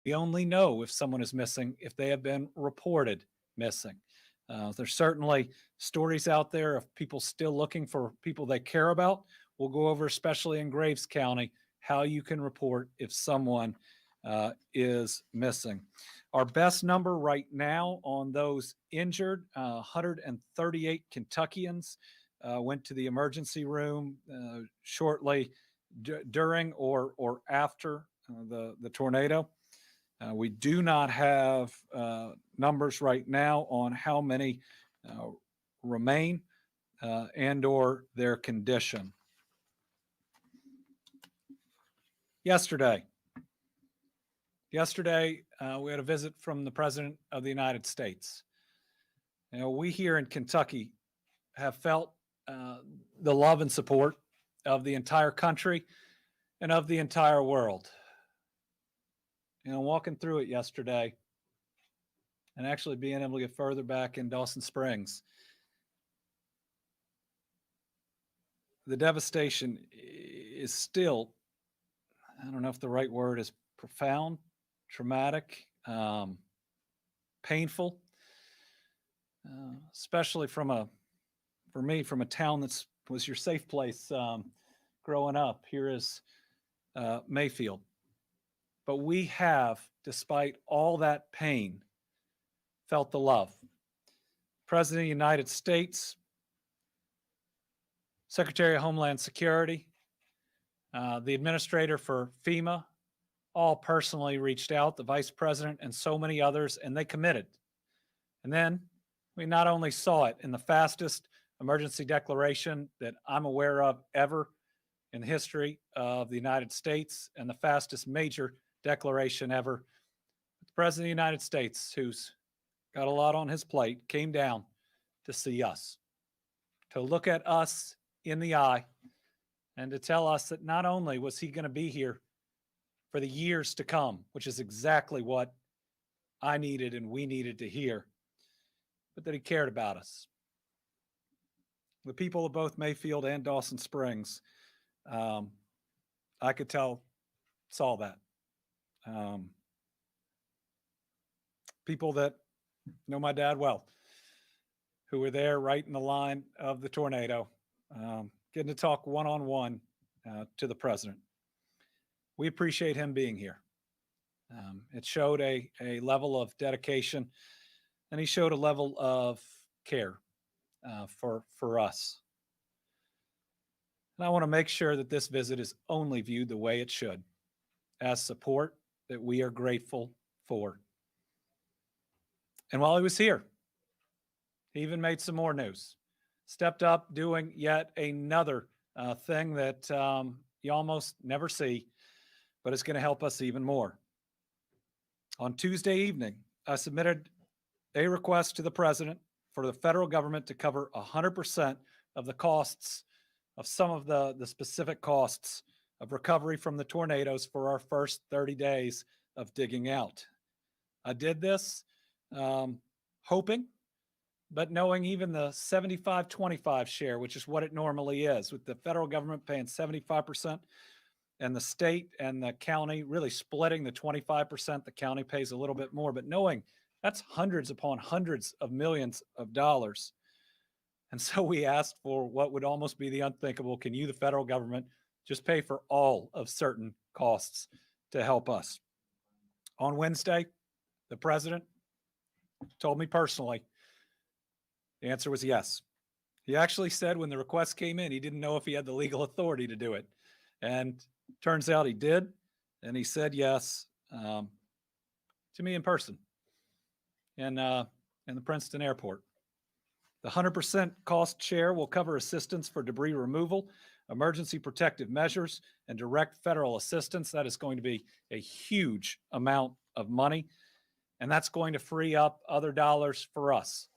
We only know if someone is missing if they have been reported missing. There's certainly stories out there of people still looking for people they care about. We'll go over, especially in Graves County, how you can report if someone is missing. Our best number right now on those injured, 138 Kentuckians went to the emergency room shortly during or after the tornado. We do not have numbers right now on how many remain and or their condition. Yesterday, we had a visit from the President of the United States. We here in Kentucky have felt the love and support of the entire country and of the entire world. Walking through it yesterday and actually being able to get further back in Dawson Springs, the devastation is still, I don't know if the right word is profound, traumatic, painful, especially for me, from a town that was your safe place growing up. Here is Mayfield. But we have, despite all that pain, felt the love. President of the United States, Secretary of Homeland Security, the administrator for FEMA, all personally reached out, the vice president and so many others, and they committed. And then we not only saw it in the fastest emergency declaration that I'm aware of ever in the history of the United States and the fastest major declaration ever, the President of the United States, who's got a lot on his plate, came down to see us, to look at us in the eye and to tell us that not only was he going to be here for the years to come, which is exactly what I needed and we needed to hear, but that he cared about us. The people of both Mayfield and Dawson Springs, I could tell, saw that. People that know my dad well, who were there right in the line of the tornado, getting to talk one-on-one to the president. We appreciate him being here. It showed a level of dedication, and he showed a level of care for us. And I want to make sure that this visit is only viewed the way it should, as support that we are grateful for. And while he was here, he even made some more news, stepped up doing yet another thing that you almost never see, but it's going to help us even more. On Tuesday evening, I submitted a request to the president for the federal government to cover 100% of the costs of some of the specific costs of recovery from the tornadoes for our first 30 days of digging out. I did this hoping, but knowing even the 75-25 share, which is what it normally is, with the federal government paying 75% and the state and the county really splitting the 25%, the county pays a little bit more, but knowing that's hundreds upon hundreds of millions of dollars. And so we asked for what would almost be the unthinkable. Can you, the federal government, just pay for all of certain costs to help us? On Wednesday, the president told me personally, the answer was yes. He actually said when the request came in, he didn't know if he had the legal authority to do it. And turns out he did. And he said yes to me in person in the Princeton airport. The 100% cost share will cover assistance for debris removal, emergency protective measures, and direct federal assistance. That is going to be a huge amount of money. And that's going to free up other dollars for us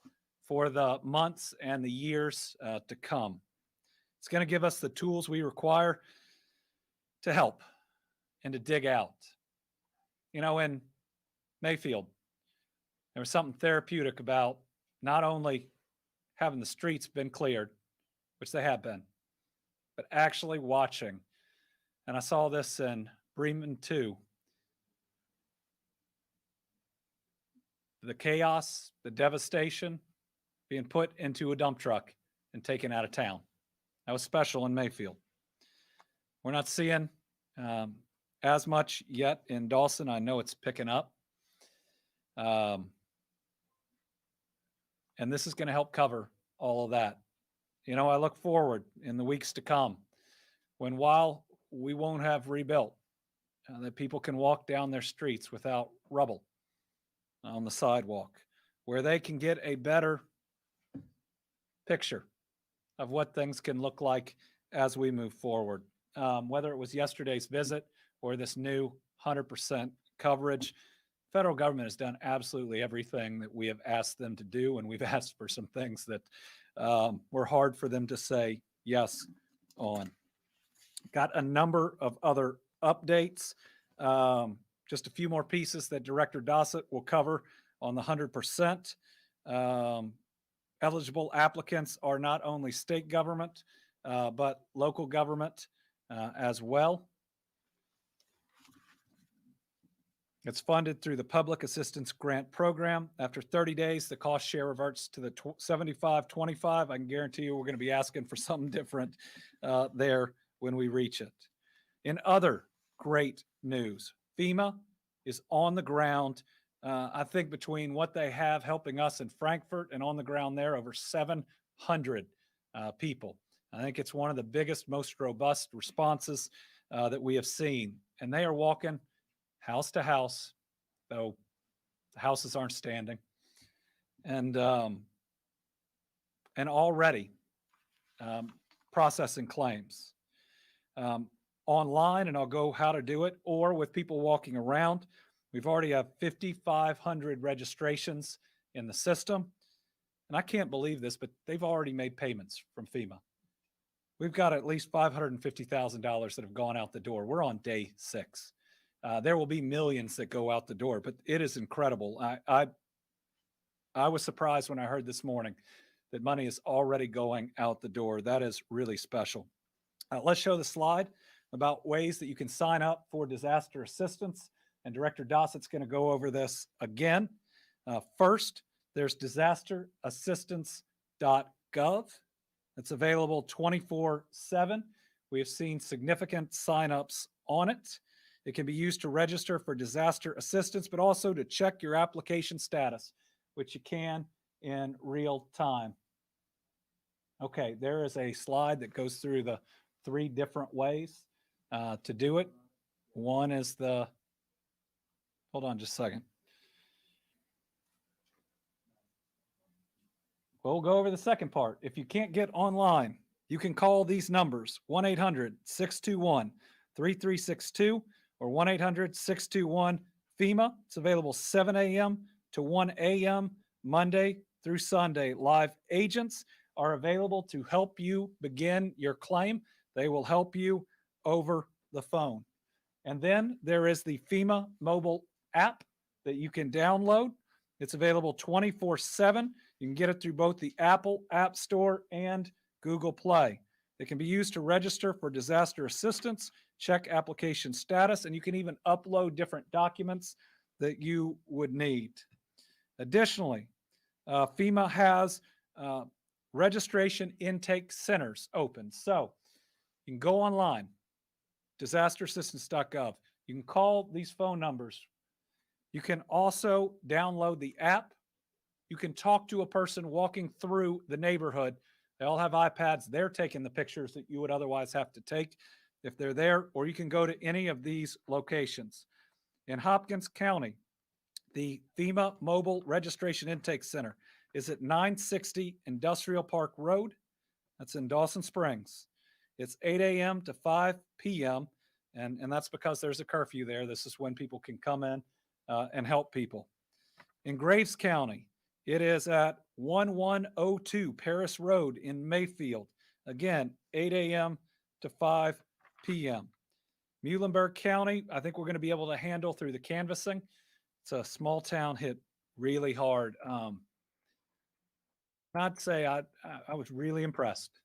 for the months and the years to come. It's going to give us the tools we require to help and to dig out. In Mayfield, there was something therapeutic about not only having the streets been cleared, which they have been, but actually watching. And I saw this in Bremen too. the chaos, the devastation being put into a dump truck and taken out of town. That was special in Mayfield. We're not seeing as much yet in Dawson. I know it's picking up. And this is going to help cover all of that. You know, I look forward in the weeks to come when, while we won't have rebuilt, that people can walk down their streets without rubble on the sidewalk, where they can get a better picture of what things can look like as we move forward. Whether it was yesterday's visit or this new 100% coverage, federal government has done absolutely everything that we have asked them to do, and we've asked for some things that were hard for them to say yes on. Got a number of other updates. Just a few more pieces that Director Dossett will cover on the 100%. Eligible applicants are not only state government, but local government as well. It's funded through the Public Assistance Grant Program. After 30 days, the cost share reverts to the 75-25. I can guarantee you we're going to be asking for something different there when we reach it. In other great news, FEMA is on the ground. I think between what they have helping us in Frankfurt and on the ground there, over 700 people. I think it's one of the biggest, most robust responses that we have seen. And they are walking house to house, though the houses aren't standing. And already processing claims. Online, and I'll go how to do it, or with people walking around. We've already have 5,500 registrations in the system. And I can't believe this, but they've already made payments from FEMA. We've got at least $550,000 that have gone out the door. We're on day 6. There will be millions that go out the door, but it is incredible. I was surprised when I heard this morning that money is already going out the door. That is really special. Let's show the slide about ways that you can sign up for disaster assistance. And Director Dossett's going to go over this again. First, there's disasterassistance.gov. It's available 24/7. We have seen significant signups on it. It can be used to register for disaster assistance, but also to check your application status, which you can in real time. Okay, there is a slide that goes through the 3 different ways to do it. One is the, hold on just a second. We'll go over the second part. If you can't get online, you can call these numbers, 1-800-621-3362 or 1-800-621-FEMA. It's available 7 a.m. to 1 a.m. Monday through Sunday. Live agents are available to help you begin your claim. They will help you over the phone. And then there is the FEMA mobile app that you can download. It's available 24/7. You can get it through both the Apple App Store and Google Play. It can be used to register for disaster assistance, check application status, and you can even upload different documents that you would need. Additionally, FEMA has registration intake centers open. So you can go online, disasterassistance.gov. You can call these phone numbers. You can also download the app. You can talk to a person walking through the neighborhood. They all have iPads. They're taking the pictures that you would otherwise have to take if they're there, or you can go to any of these locations. In Hopkins County, the FEMA Mobile Registration Intake Center is at 960 Industrial Park Road. That's in Dawson Springs. It's 8 a.m. to 5 p.m., and that's because there's a curfew there. This is when people can come in and help people. In Graves County, it is at 1102 Paris Road in Mayfield. Again, 8 a.m. to 5 p.m. Muhlenberg County, I think we're going to be able to handle through the canvassing. It's a small town hit really hard. I'd say I was really impressed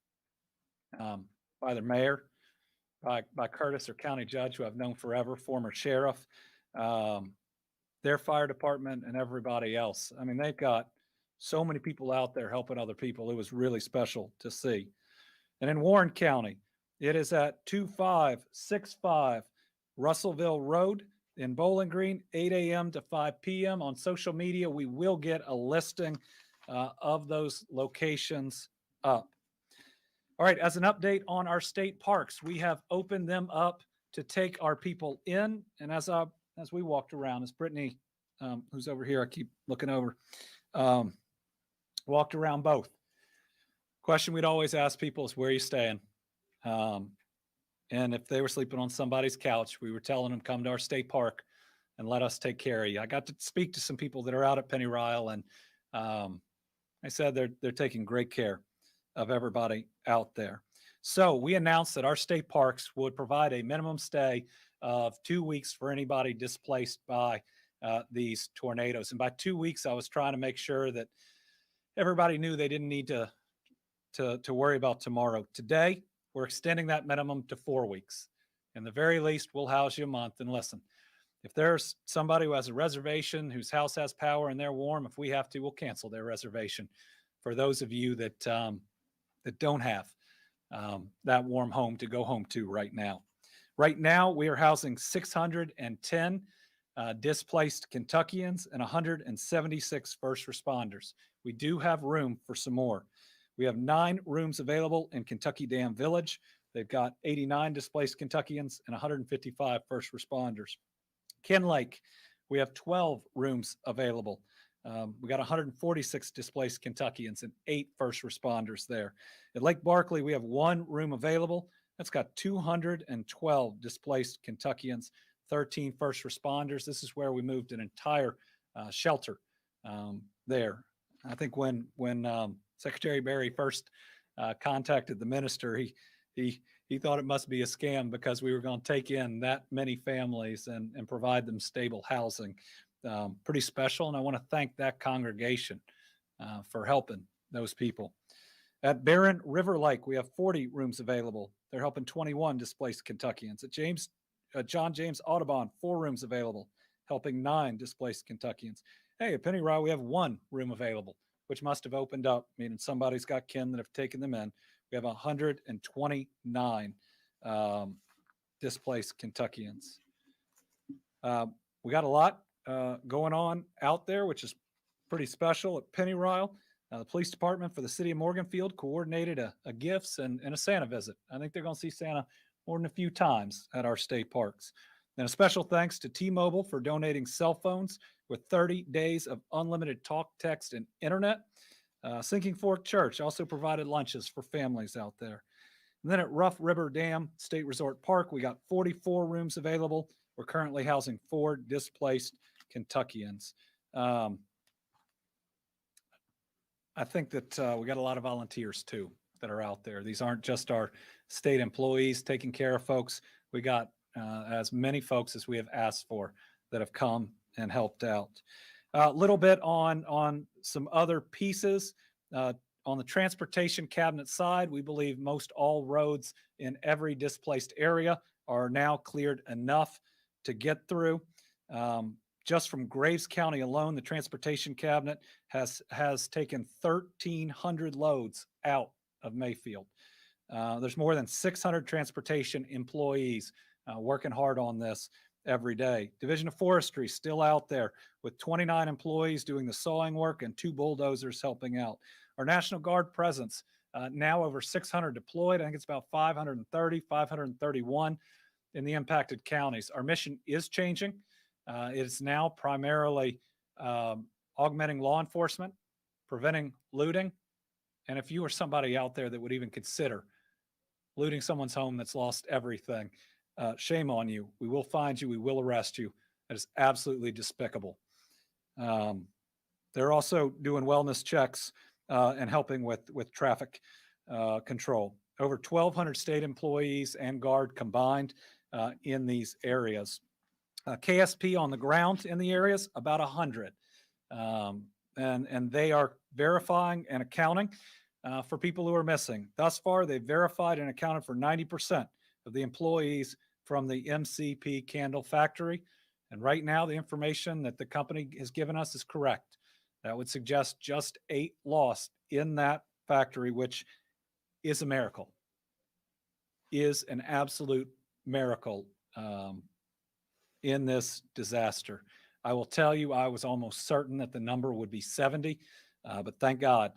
by the mayor, by Curtis, our county judge, who I've known forever, former sheriff. their fire department and everybody else. I mean, they've got so many people out there helping other people. It was really special to see. And in Warren County, it is at 2565 Russellville Road in Bowling Green, 8 a.m. to 5 p.m. On social media, we will get a listing of those locations up. All right, as an update on our state parks, we have opened them up to take our people in. And as we walked around, as Brittany, who's over here, I keep looking over, walked around both. Question we'd always ask people is, where are you staying? And if they were sleeping on somebody's couch, we were telling them, come to our state park and let us take care of you. I got to speak to some people that are out at Penny Ryle, and I said they're taking great care of everybody out there. So we announced that our state parks would provide a minimum stay of 2 weeks for anybody displaced by these tornadoes. And by 2 weeks, I was trying to make sure that everybody knew they didn't need to worry about tomorrow. Today, we're extending that minimum to 4 weeks. In the very least, we'll house you a month. And listen, if there's somebody who has a reservation, whose house has power and they're warm, if we have to, we'll cancel their reservation for those of you that don't have that warm home to go home to right now. Right now, we are housing 610 displaced Kentuckians and 176 first responders. We do have room for some more. We have 9 rooms available in Kentucky Dam Village. They've got 89 displaced Kentuckians and 155 first responders. Ken Lake, we have 12 rooms available. We got 146 displaced Kentuckians and 8 first responders there. At Lake Barkley, we have 1 room available. That's got 212 displaced Kentuckians, 13 first responders. This is where we moved an entire shelter there. I think when Secretary Berry first contacted the minister, he thought it must be a scam because we were going to take in that many families and provide them stable housing. Pretty special, and I want to thank that congregation for helping those people. At Barron River Lake, we have 40 rooms available. They're helping 21 displaced Kentuckians. At John James Audubon, 4 rooms available, helping 9 displaced Kentuckians. Hey, at Penny Rye, we have 1 room available, which must have opened up, meaning somebody's got kin that have taken them in. We have 129 displaced Kentuckians. We got a lot going on out there, which is pretty special. At Penny Ryle, the police department for the city of Morganfield coordinated a gifts and a Santa visit. I think they're going to see Santa more than a few times at our state parks. And a special thanks to T-Mobile for donating cell phones with 30 days of unlimited talk, text, and internet. Sinking Fork Church also provided lunches for families out there. And then at Rough River Dam State Resort Park, we got 44 rooms available. We're currently housing 4 displaced Kentuckians. I think that we got a lot of volunteers too that are out there. These aren't just our state employees taking care of folks. We got as many folks as we have asked for that have come and helped out. A little bit on some other pieces. On the transportation cabinet side, we believe most all roads in every displaced area are now cleared enough to get through. Just from Graves County alone, the transportation cabinet has taken 1,300 loads out of Mayfield. There's more than 600 transportation employees working hard on this every day. Division of Forestry still out there with 29 employees doing the sawing work and 2 bulldozers helping out. Our National Guard presence, now over 600 deployed. I think it's about 530, 531 in the impacted counties. Our mission is changing. It's now primarily augmenting law enforcement, preventing looting. And if you are somebody out there that would even consider looting someone's home that's lost everything, shame on you. We will find you. We will arrest you. That is absolutely despicable. They're also doing wellness checks and helping with traffic control. Over 1,200 state employees and Guard combined in these areas. KSP on the ground in the areas, about 100. And they are verifying and accounting for people who are missing. Thus far, they've verified and accounted for 90% of the employees from the MCP candle factory. And right now, the information that the company has given us is correct. That would suggest just 8 lost in that factory, which is a miracle, is an absolute miracle in this disaster. I will tell you, I was almost certain that the number would be 70, but thank God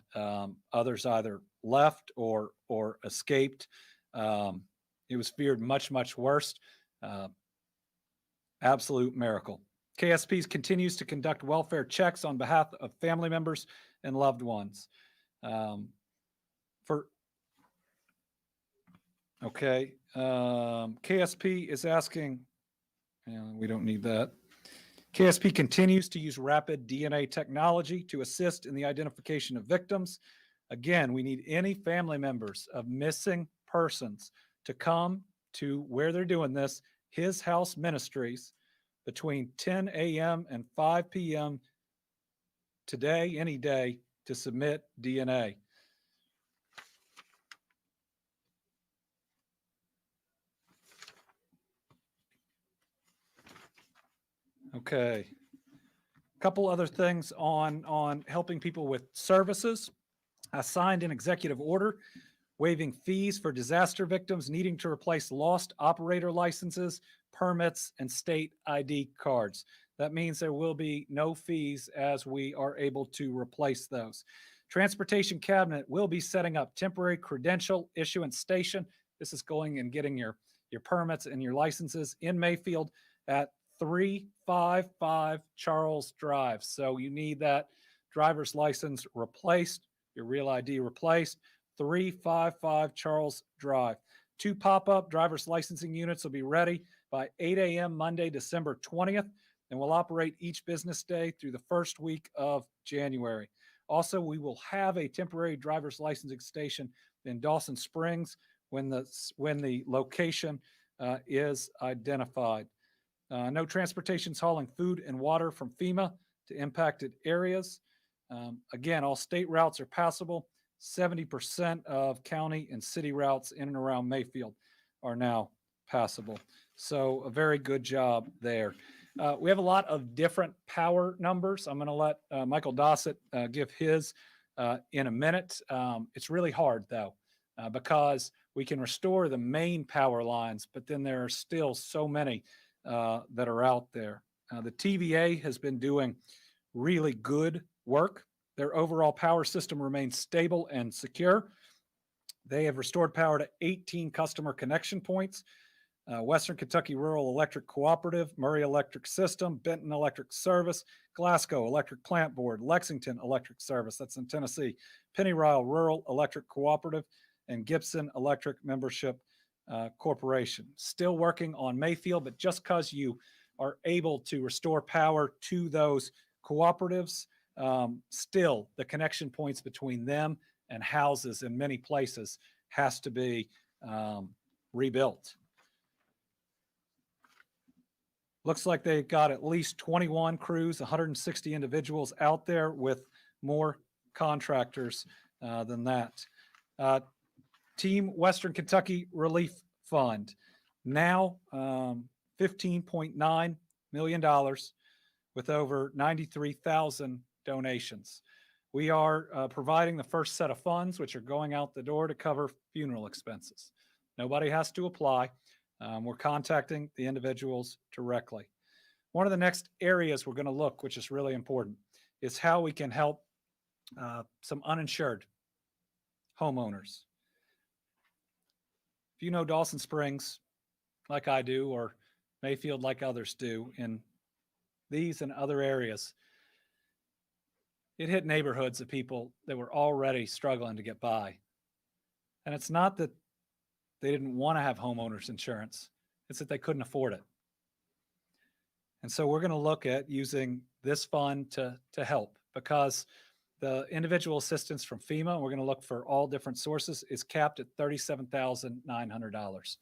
others either left or escaped. It was feared much, much worse. Absolute miracle. KSP continues to conduct welfare checks on behalf of family members and loved ones. KSP is asking, we don't need that. KSP continues to use rapid DNA technology to assist in the identification of victims. Again, we need any family members of missing persons to come to where they're doing this, His House Ministries, between 10 a.m. and 5 p.m. today, any day, to submit DNA. Okay. A couple other things on helping people with services. I signed an executive order waiving fees for disaster victims needing to replace lost operator licenses, permits, and state ID cards. That means there will be no fees as we are able to replace those. Transportation Cabinet will be setting up temporary credential issuance station. This is going and getting your permits and your licenses in Mayfield at 355 Charles Drive. So you need that driver's license replaced, your real ID replaced. 355 Charles Drive. 2 pop-up driver's licensing units will be ready by 8 a.m. Monday, December 20th, and will operate each business day through the first week of January. Also, we will have a temporary driver's licensing station in Dawson Springs when the location is identified. No transportations hauling food and water from FEMA to impacted areas. Again, all state routes are passable. 70% of county and city routes in and around Mayfield are now passable. So a very good job there. We have a lot of different power numbers. I'm going to let Michael Dossett give his in a minute. It's really hard, though, because we can restore the main power lines, but then there are still so many that are out there. The TVA has been doing really good work. Their overall power system remains stable and secure. They have restored power to 18 customer connection points. Western Kentucky Rural Electric Cooperative, Murray Electric System, Benton Electric Service, Glasgow Electric Plant Board, Lexington Electric Service, that's in Tennessee, Pennyrile Rural Electric Cooperative, and Gibson Electric Membership Corporation. Still working on Mayfield, but just because you are able to restore power to those cooperatives, still the connection points between them and houses in many places has to be rebuilt. Looks like they got at least 21 crews, 160 individuals out there with more contractors than that. Team Western Kentucky Relief Fund, now $15.9 million with over 93,000 donations. We are providing the first set of funds, which are going out the door to cover funeral expenses. Nobody has to apply. We're contacting the individuals directly. One of the next areas we're going to look, which is really important, is how we can help some uninsured homeowners. If you know Dawson Springs, like I do, or Mayfield like others do, in these and other areas, it hit neighborhoods of people that were already struggling to get by. And it's not that they didn't want to have homeowners insurance, it's that they couldn't afford it. And so we're going to look at using this fund to help, because the individual assistance from FEMA, we're going to look for all different sources, is capped at $37,900.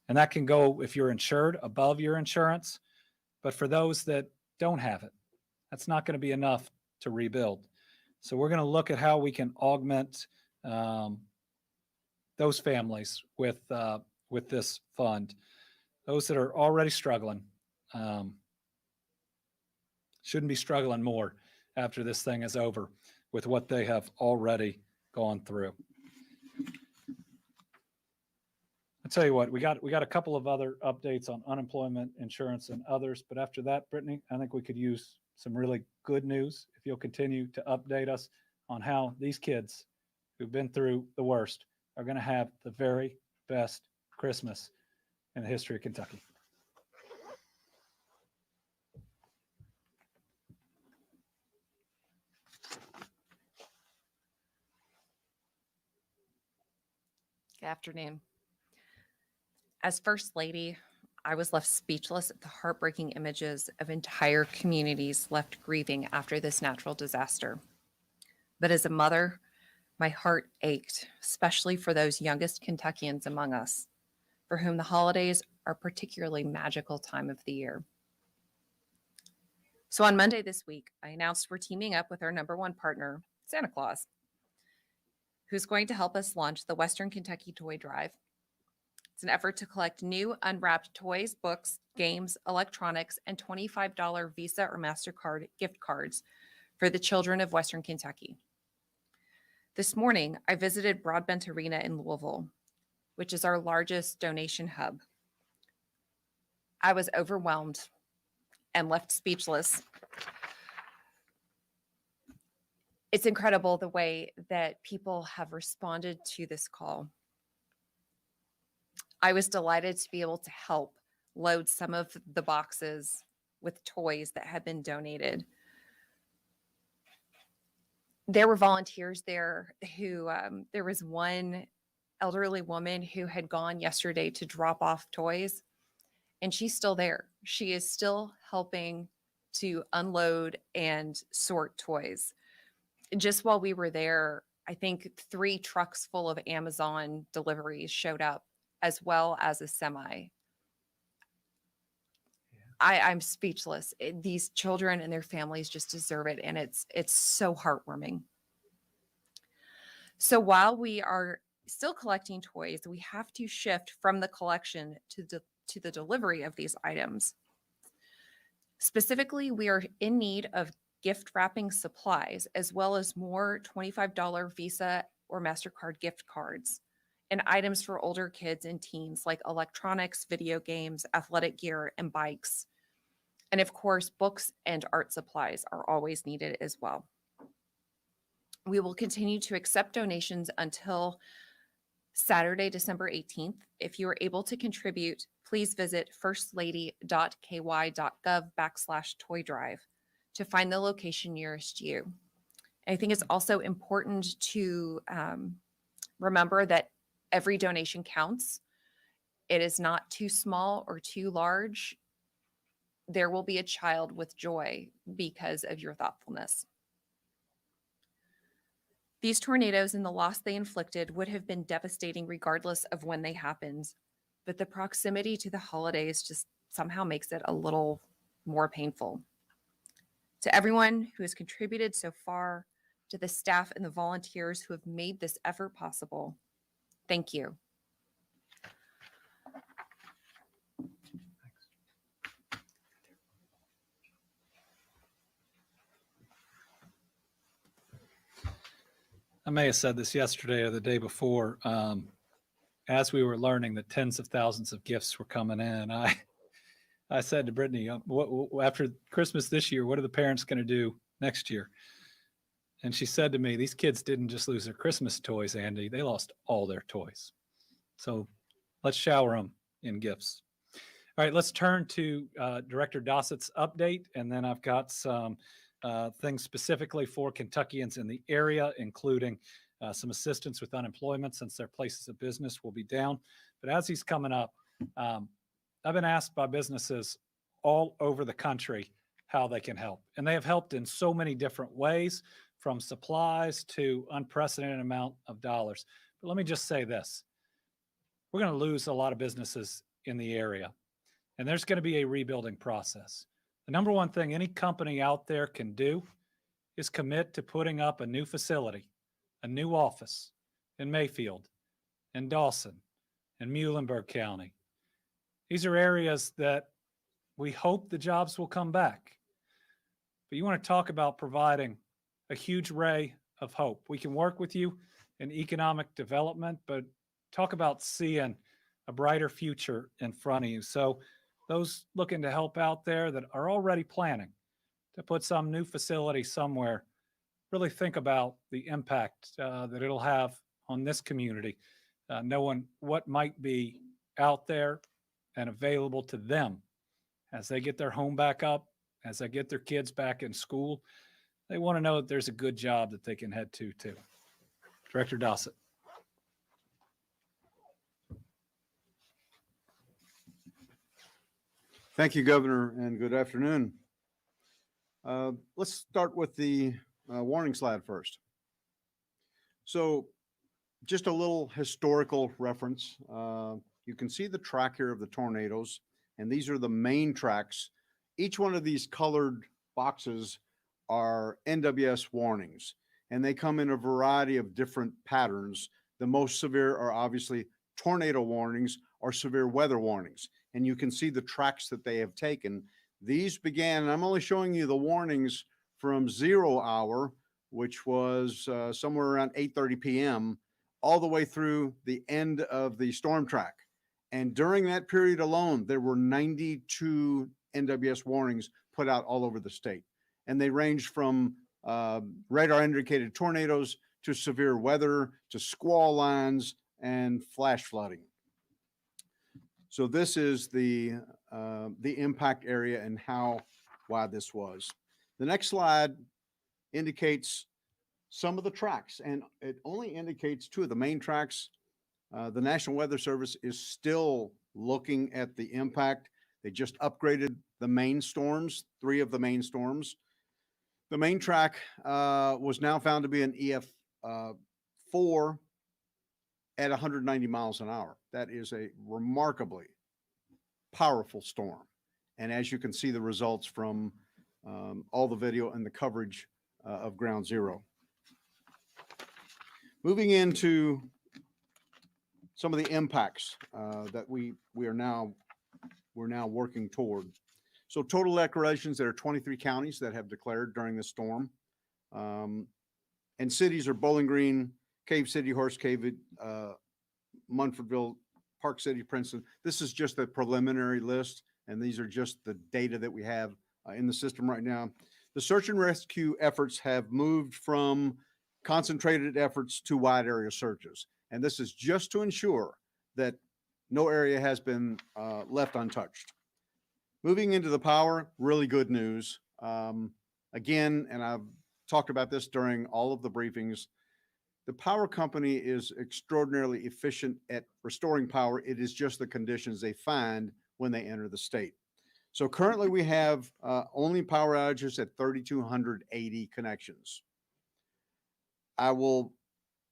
And that can go, if you're insured, above your insurance. But for those that don't have it, that's not going to be enough to rebuild. So we're going to look at how we can augment those families with this fund, those that are already struggling. shouldn't be struggling more after this thing is over with what they have already gone through. I'll tell you what, we got a couple of other updates on unemployment insurance and others, but after that, Brittany, I think we could use some really good news if you'll continue to update us on how these kids who've been through the worst are going to have the very best Christmas in the history of Kentucky. Good afternoon. As First Lady, I was left speechless at the heartbreaking images of entire communities left grieving after this natural disaster. But as a mother, my heart ached, especially for those youngest Kentuckians among us, for whom the holidays are a particularly magical time of the year. So on Monday this week, I announced we're teaming up with our #1 partner, Santa Claus, who's going to help us launch the Western Kentucky Toy Drive. It's an effort to collect new unwrapped toys, books, games, electronics, and $25 Visa or MasterCard gift cards for the children of Western Kentucky. This morning, I visited Broadbent Arena in Louisville, which is our largest donation hub. I was overwhelmed and left speechless. It's incredible the way that people have responded to this call. I was delighted to be able to help load some of the boxes with toys that had been donated. There were volunteers there who, there was one elderly woman who had gone yesterday to drop off toys, and she's still there. She is still helping to unload and sort toys. Just while we were there, I think 3 trucks full of Amazon deliveries showed up, as well as a semi. I'm speechless. These children and their families just deserve it, and it's so heartwarming. So while we are still collecting toys, we have to shift from the collection to the delivery of these items. Specifically, we are in need of gift wrapping supplies, as well as more $25 Visa or MasterCard gift cards, and items for older kids and teens like electronics, video games, athletic gear, and bikes. And of course, books and art supplies are always needed as well. We will continue to accept donations until Saturday, December 18th. If you are able to contribute, please visit firstlady.ky.gov/toy drive to find the location nearest you. And I think it's also important to remember that every donation counts. It is not too small or too large. There will be a child with joy because of your thoughtfulness. These tornadoes and the loss they inflicted would have been devastating regardless of when they happened, but the proximity to the holidays just somehow makes it a little more painful. To everyone who has contributed so far, to the staff and the volunteers who have made this effort possible, thank you. I may have said this yesterday or the day before. As we were learning that tens of thousands of gifts were coming in, I said to Brittany, after Christmas this year, what are the parents going to do next year? And she said to me, these kids didn't just lose their Christmas toys, Andy. They lost all their toys. So let's shower them in gifts. All right, let's turn to Director Dossett's update, and then I've got some things specifically for Kentuckians in the area, including some assistance with unemployment since their places of business will be down. But as he's coming up, I've been asked by businesses all over the country how they can help. And they have helped in so many different ways, from supplies to unprecedented amount of dollars. But let me just say this. We're going to lose a lot of businesses in the area, and there's going to be a rebuilding process. The number one thing any company out there can do is commit to putting up a new facility, a new office in Mayfield, in Dawson, in Muhlenberg County. These are areas that we hope the jobs will come back. But you want to talk about providing a huge ray of hope. We can work with you in economic development, but talk about seeing a brighter future in front of you. So those looking to help out there that are already planning to put some new facility somewhere, really think about the impact that it'll have on this community, knowing what might be out there and available to them as they get their home back up, as they get their kids back in school. They want to know that there's a good job that they can head to too. Director Dossett. Thank you, Governor, and good afternoon. Let's start with the warning slide first. So just a little historical reference. You can see the track here of the tornadoes, and these are the main tracks. Each one of these colored boxes are NWS warnings, and they come in a variety of different patterns. The most severe are obviously tornado warnings or severe weather warnings. And you can see the tracks that they have taken. These began, and I'm only showing you the warnings from 0 hour, which was somewhere around 8:30 p.m., all the way through the end of the storm track. And during that period alone, there were 92 NWS warnings put out all over the state. And they ranged from radar indicated tornadoes to severe weather to squall lines and flash flooding. So this is the impact area and how wide this was. The next slide indicates some of the tracks, and it only indicates 2 of the main tracks. The National Weather Service is still looking at the impact. They just upgraded the main storms, 3 of the main storms. The main track was now found to be an EF4 at 190 miles an hour. That is a remarkably powerful storm. And as you can see the results from all the video and the coverage of Ground Zero. Moving into some of the impacts that we're now working toward. So total declarations, there are 23 counties that have declared during this storm. And cities are Bowling Green, Cave City, Horse Cave, Munfordville, Park City, Princeton. This is just a preliminary list, and these are just the data that we have in the system right now. The search and rescue efforts have moved from concentrated efforts to wide area searches. And this is just to ensure that no area has been left untouched. Moving into the power, really good news. Again, and I've talked about this during all of the briefings, the power company is extraordinarily efficient at restoring power. It is just the conditions they find when they enter the state. So currently we have only power outages at 3,280 connections. I will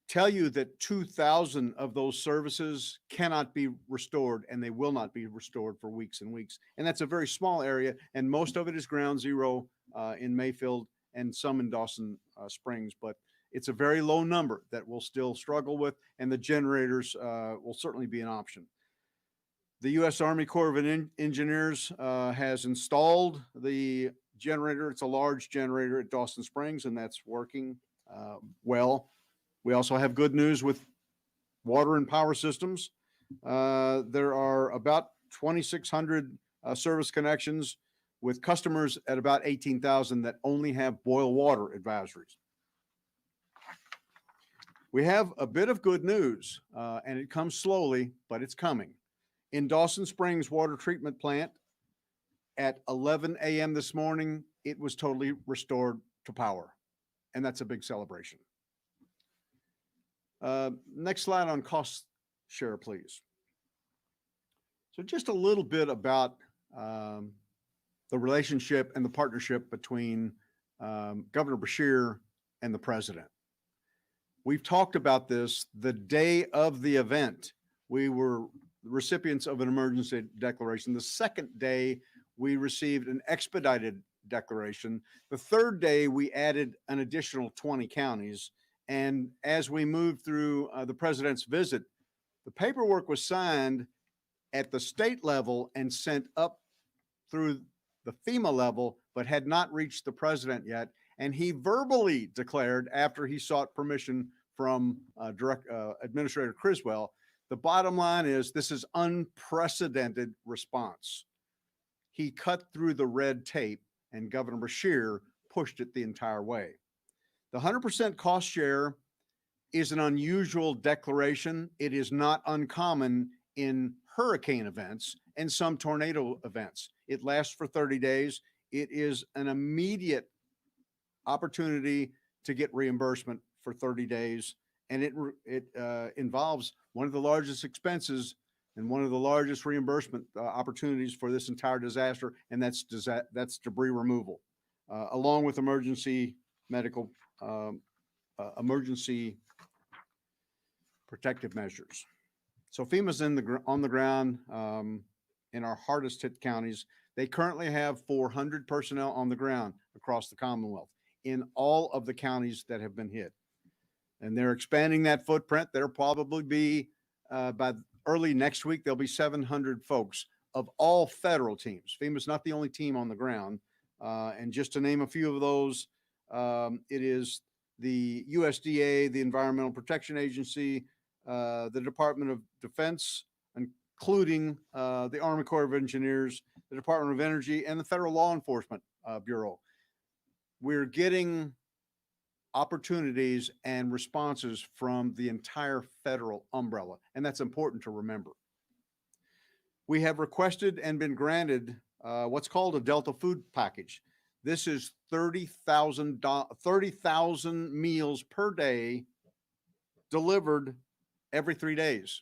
tell you that 2,000 of those services cannot be restored, and they will not be restored for weeks and weeks. And that's a very small area, and most of it is Ground Zero in Mayfield and some in Dawson Springs, but it's a very low number that we'll still struggle with, and the generators will certainly be an option. The U.S. Army Corps of Engineers has installed the generator. It's a large generator at Dawson Springs, and that's working well. We also have good news with water and power systems. There are about 2,600 service connections with customers at about 18,000 that only have boil water advisories. We have a bit of good news, and it comes slowly, but it's coming. In Dawson Springs Water Treatment Plant, at 11 a.m. this morning, it was totally restored to power, and that's a big celebration. Next slide on cost share, please. So just a little bit about the relationship and the partnership between Governor Beshear and the president. We've talked about this the day of the event. We were recipients of an emergency declaration. The second day, we received an expedited declaration. The third day, we added an additional 20 counties. And as we moved through the president's visit, the paperwork was signed at the state level and sent up through the FEMA level but had not reached the president yet. And he verbally declared, after he sought permission from Administrator Criswell, the bottom line is this is unprecedented response. He cut through the red tape, and Governor Beshear pushed it the entire way. The 100% cost share is an unusual declaration. It is not uncommon in hurricane events and some tornado events. It lasts for 30 days. It is an immediate opportunity to get reimbursement for 30 days. And it involves one of the largest expenses and one of the largest reimbursement opportunities for this entire disaster, and that's debris removal, along with emergency medical, emergency protective measures. So FEMA's on the ground in our hardest hit counties. They currently have 400 personnel on the ground across the Commonwealth in all of the counties that have been hit. And they're expanding that footprint. There'll probably be, by early next week, there'll be 700 folks of all federal teams. FEMA's not the only team on the ground. And just to name a few of those, it is the USDA, the Environmental Protection Agency, the Department of Defense, including the Army Corps of Engineers, the Department of Energy, and the Federal Law Enforcement Bureau. We're getting opportunities and responses from the entire federal umbrella, and that's important to remember. We have requested and been granted what's called a Delta Food Package. This is 30,000 meals per day delivered every 3 days.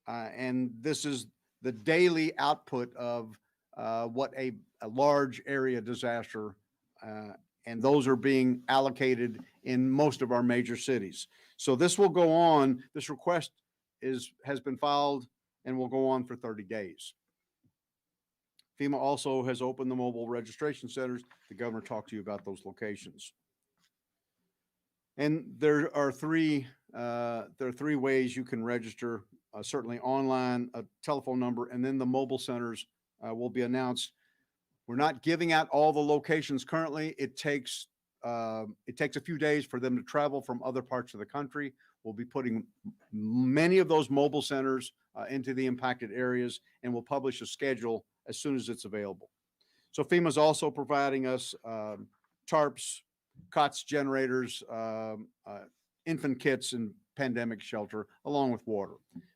And this is the daily output of what a large area disaster, and those are being allocated in most of our major cities. So this will go on. This request has been filed and will go on for 30 days. FEMA also has opened the mobile registration centers. The governor talked to you about those locations. And there are three ways you can register, certainly online, a telephone number, and then the mobile centers will be announced. We're not giving out all the locations currently. It takes a few days for them to travel from other parts of the country. We'll be putting many of those mobile centers into the impacted areas, and we'll publish a schedule as soon as it's available. So FEMA's also providing us tarps, cots, generators, infant kits, and pandemic shelter, along with water.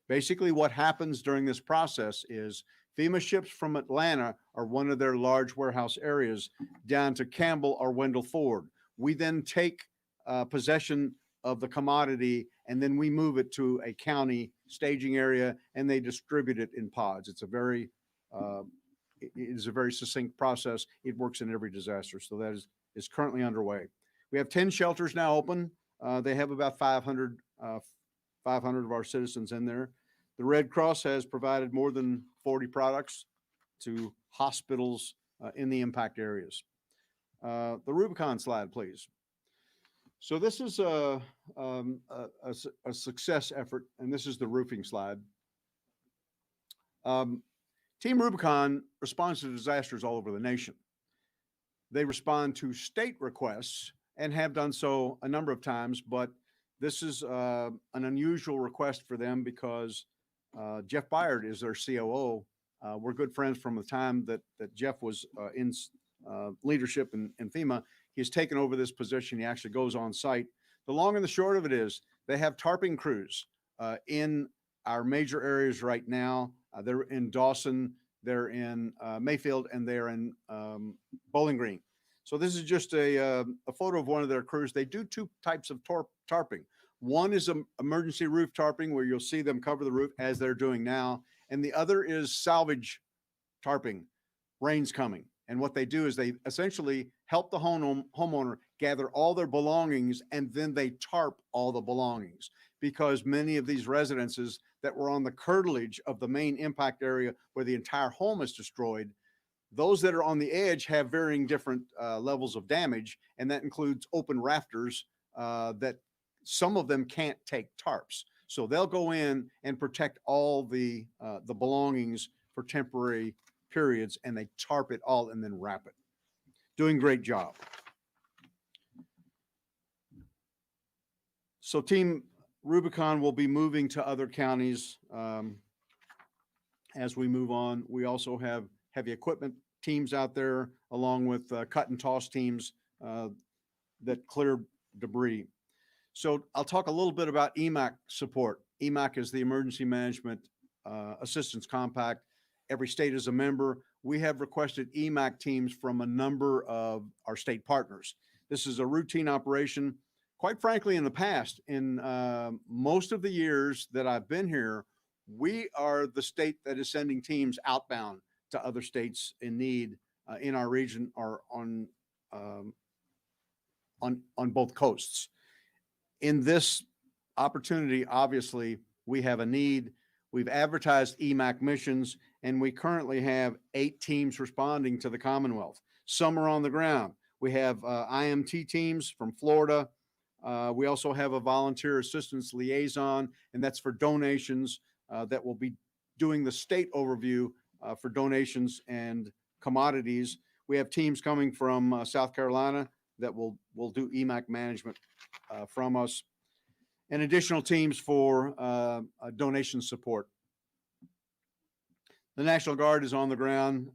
Basically, what happens during this process is FEMA ships from Atlanta or one of their large warehouse areas down to Campbell or Wendell Ford. We then take possession of the commodity, and then we move it to a county staging area, and they distribute it in pods. It's a very succinct process. It works in every disaster. So that is currently underway. We have 10 shelters now open. They have about 500 of our citizens in there. The Red Cross has provided more than 40 products to hospitals in the impact areas. The Rubicon slide, please. So this is a success effort, and this is the roofing slide. Team Rubicon responds to disasters all over the nation. They respond to state requests and have done so a number of times, but this is an unusual request for them because Jeff Byard is their COO. We're good friends from the time that Jeff was in leadership in FEMA. He's taken over this position. He actually goes on site. The long and the short of it is they have tarping crews in our major areas right now. They're in Dawson, they're in Mayfield, and they're in Bowling Green. So this is just a photo of one of their crews. They do two types of tarping. One is emergency roof tarping, where you'll see them cover the roof as they're doing now. And the other is salvage tarping, rain's coming. And what they do is they essentially help the homeowner gather all their belongings, and then they tarp all the belongings, because many of these residences that were on the curtilage of the main impact area where the entire home is destroyed, those that are on the edge have varying different levels of damage, and that includes open rafters that some of them can't take tarps. So they'll go in and protect all the belongings for temporary periods, and they tarp it all and then wrap it. doing a great job. So Team Rubicon will be moving to other counties as we move on. We also have heavy equipment teams out there, along with cut and toss teams that clear debris. So I'll talk a little bit about EMAC support. EMAC is the Emergency Management Assistance Compact. Every state is a member. We have requested EMAC teams from a number of our state partners. This is a routine operation. Quite frankly, in the past, in most of the years that I've been here, we are the state that is sending teams outbound to other states in need in our region or on both coasts. In this opportunity, obviously, we have a need. We've advertised EMAC missions, and we currently have 8 teams responding to the Commonwealth. Some are on the ground. We have IMT teams from Florida. We also have a volunteer assistance liaison, and that's for donations that will be doing the state overview for donations and commodities. We have teams coming from South Carolina that will do EMAC management from us, and additional teams for donation support. The National Guard is on the ground,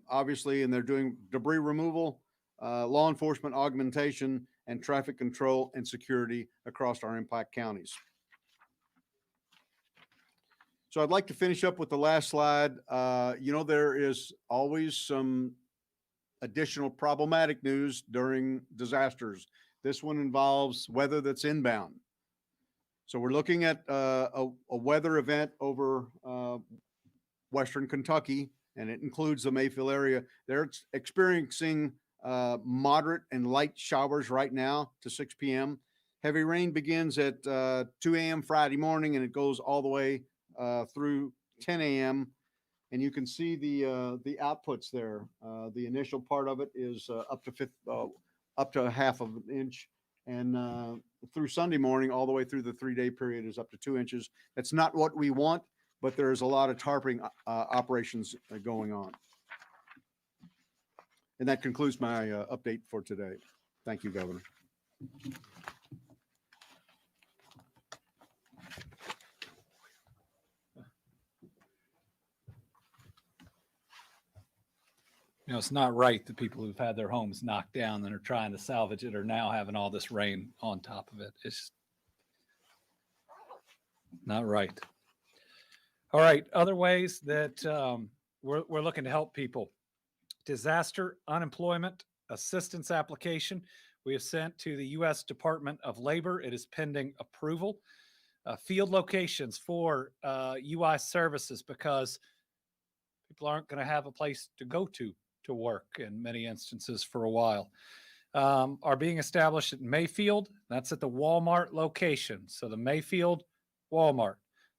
obviously, and they're doing debris removal, law enforcement augmentation, and traffic control and security across our impact counties. So I'd like to finish up with the last slide. There is always some additional problematic news during disasters. This one involves weather that's inbound. So we're looking at a weather event over Western Kentucky, and it includes the Mayfield area. They're experiencing moderate and light showers right now to 6 p.m. Heavy rain begins at 2 a.m. Friday morning, and it goes all the way through 10 a.m. And you can see the outputs there. The initial part of it is up to half of an inch, and through Sunday morning, all the way through the 3-day period is up to 2 inches. That's not what we want, but there's a lot of tarping operations going on. And that concludes my update for today. Thank you, Governor. It's not right that people who've had their homes knocked down and are trying to salvage it are now having all this rain on top of it. It's not right. All right, other ways that we're looking to help people. Disaster unemployment assistance application we have sent to the U.S. Department of Labor. It is pending approval. Field locations for UI services, because people aren't going to have a place to go to work in many instances for a while, are being established at Mayfield. That's at the Walmart location. So the Mayfield Walmart,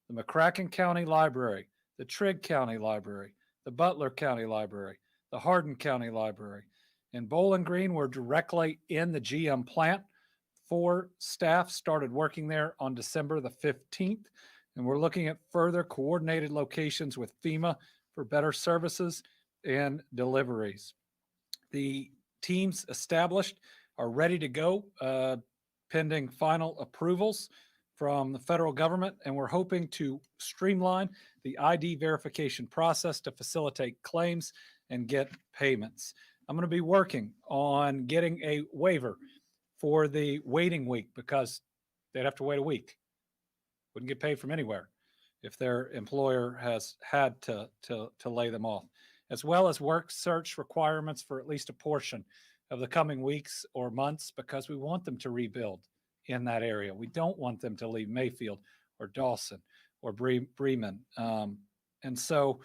the McCracken County Library, the Trigg County Library, the Butler County Library, the Hardin County Library. In Bowling Green, we're directly in the GM plant. 4 staff started working there on December the 15th, and we're looking at further coordinated locations with FEMA for better services and deliveries. The teams established are ready to go, pending final approvals from the federal government, and we're hoping to streamline the ID verification process to facilitate claims and get payments. I'm going to be working on getting a waiver for the waiting week, because they'd have to wait a week. Wouldn't get paid from anywhere if their employer has had to lay them off, as well as work search requirements for at least a portion of the coming weeks or months, because we want them to rebuild in that area. We don't want them to leave Mayfield or Dawson or Bremen. And so,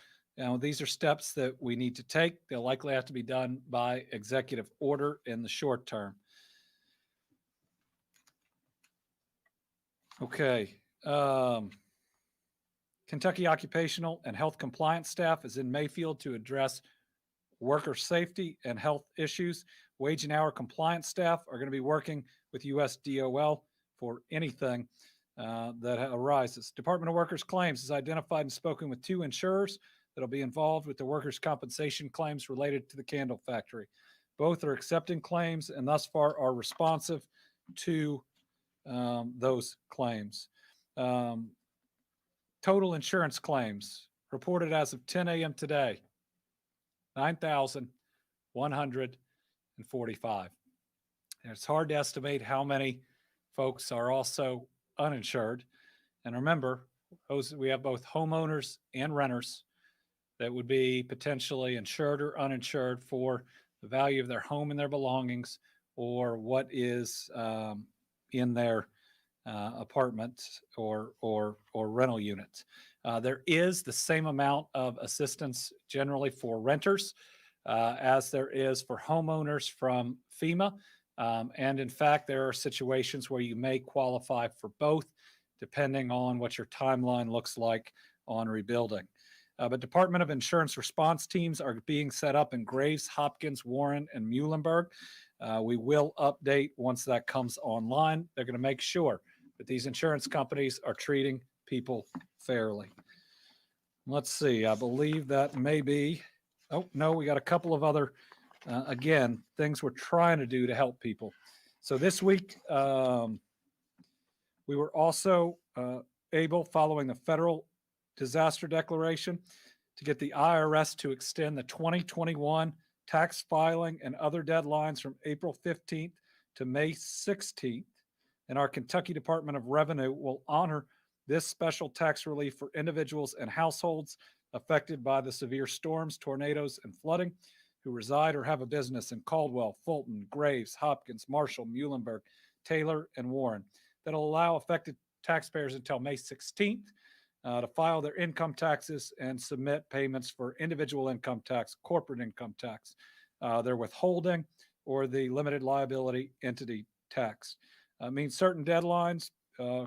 these are steps that we need to take. They'll likely have to be done by executive order in the short term. Okay. Kentucky Occupational and Health Compliance staff is in Mayfield to address worker safety and health issues. Wage and hour compliance staff are going to be working with USDOL for anything that arises. Department of Workers Claims has identified and spoken with 2 insurers that'll be involved with the workers' compensation claims related to the candle factory. Both are accepting claims and thus far are responsive to those claims. Total insurance claims reported as of 10 a.m. today, 9,145. And it's hard to estimate how many folks are also uninsured. And remember, we have both homeowners and renters that would be potentially insured or uninsured for the value of their home and their belongings, or what is in their apartment or rental unit. There is the same amount of assistance generally for renters as there is for homeowners from FEMA. And in fact, there are situations where you may qualify for both, depending on what your timeline looks like on rebuilding. But Department of Insurance response teams are being set up in Graves, Hopkins, Warren, and Muhlenberg. We will update once that comes online. They're going to make sure that these insurance companies are treating people fairly. Let's see, I believe that may be, oh, no, we got a couple of other, again, things we're trying to do to help people. So this week, we were also able, following the federal disaster declaration, to get the IRS to extend the 2021 tax filing and other deadlines from April 15th to May 16th. And our Kentucky Department of Revenue will honor this special tax relief for individuals and households affected by the severe storms, tornadoes, and flooding who reside or have a business in Caldwell, Fulton, Graves, Hopkins, Marshall, Muhlenberg, Taylor, and Warren. That'll allow affected taxpayers until May 16th to file their income taxes and submit payments for individual income tax, corporate income tax, their withholding, or the limited liability entity tax. Means certain deadlines,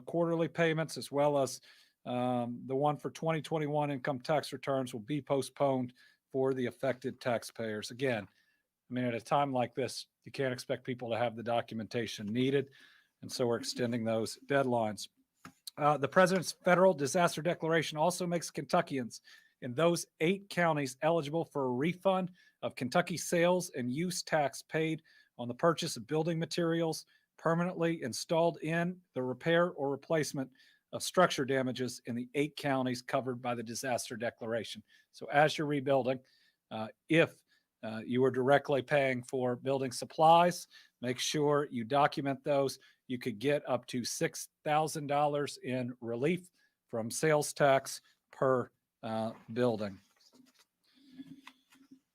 quarterly payments, as well as the one for 2021 income tax returns will be postponed for the affected taxpayers. Again, I mean, at a time like this, you can't expect people to have the documentation needed, and so we're extending those deadlines. The President's federal disaster declaration also makes Kentuckians in those 8 counties eligible for a refund of Kentucky sales and use tax paid on the purchase of building materials permanently installed in, the repair or replacement of structure damages in the 8 counties covered by the disaster declaration. So as you're rebuilding, if you are directly paying for building supplies, make sure you document those. You could get up to $6,000 in relief from sales tax per building.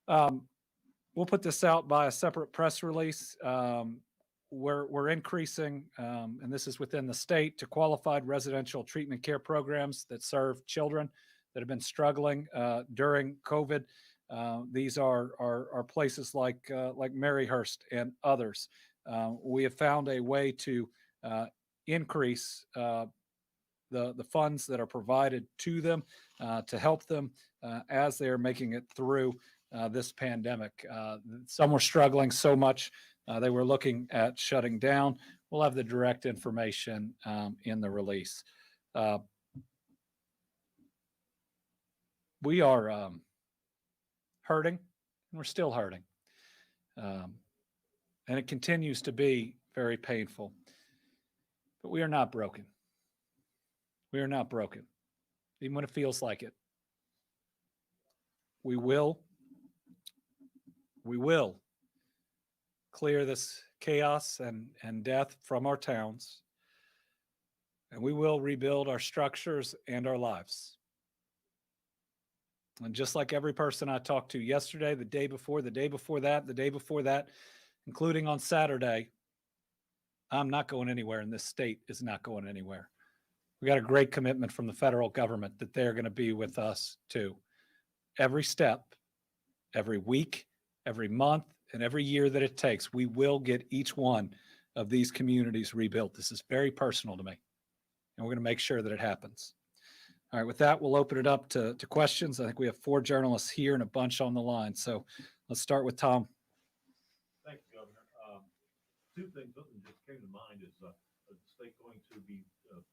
We'll put this out by a separate press release. We're increasing, and this is within the state, to qualified residential treatment care programs that serve children that have been struggling during COVID. These are places like Maryhurst and others. We have found a way to increase the funds that are provided to them to help them as they are making it through this pandemic. Some were struggling so much they were looking at shutting down. We'll have the direct information in the release. We are hurting, and we're still hurting. And it continues to be very painful. But we are not broken. We are not broken, even when it feels like it. We will clear this chaos and death from our towns, and we will rebuild our structures and our lives. And just like every person I talked to yesterday, the day before that, including on Saturday, I'm not going anywhere, and this state is not going anywhere. We got a great commitment from the federal government that they're going to be with us too. Every step, every week, every month, and every year that it takes, we will get each one of these communities rebuilt. This is very personal to me, and we're going to make sure that it happens. All right, with that, we'll open it up to questions. I think we have 4 journalists here and a bunch on the line. So let's start with Tom. Thank you, Governor. 2 things that just came to mind is the state going to be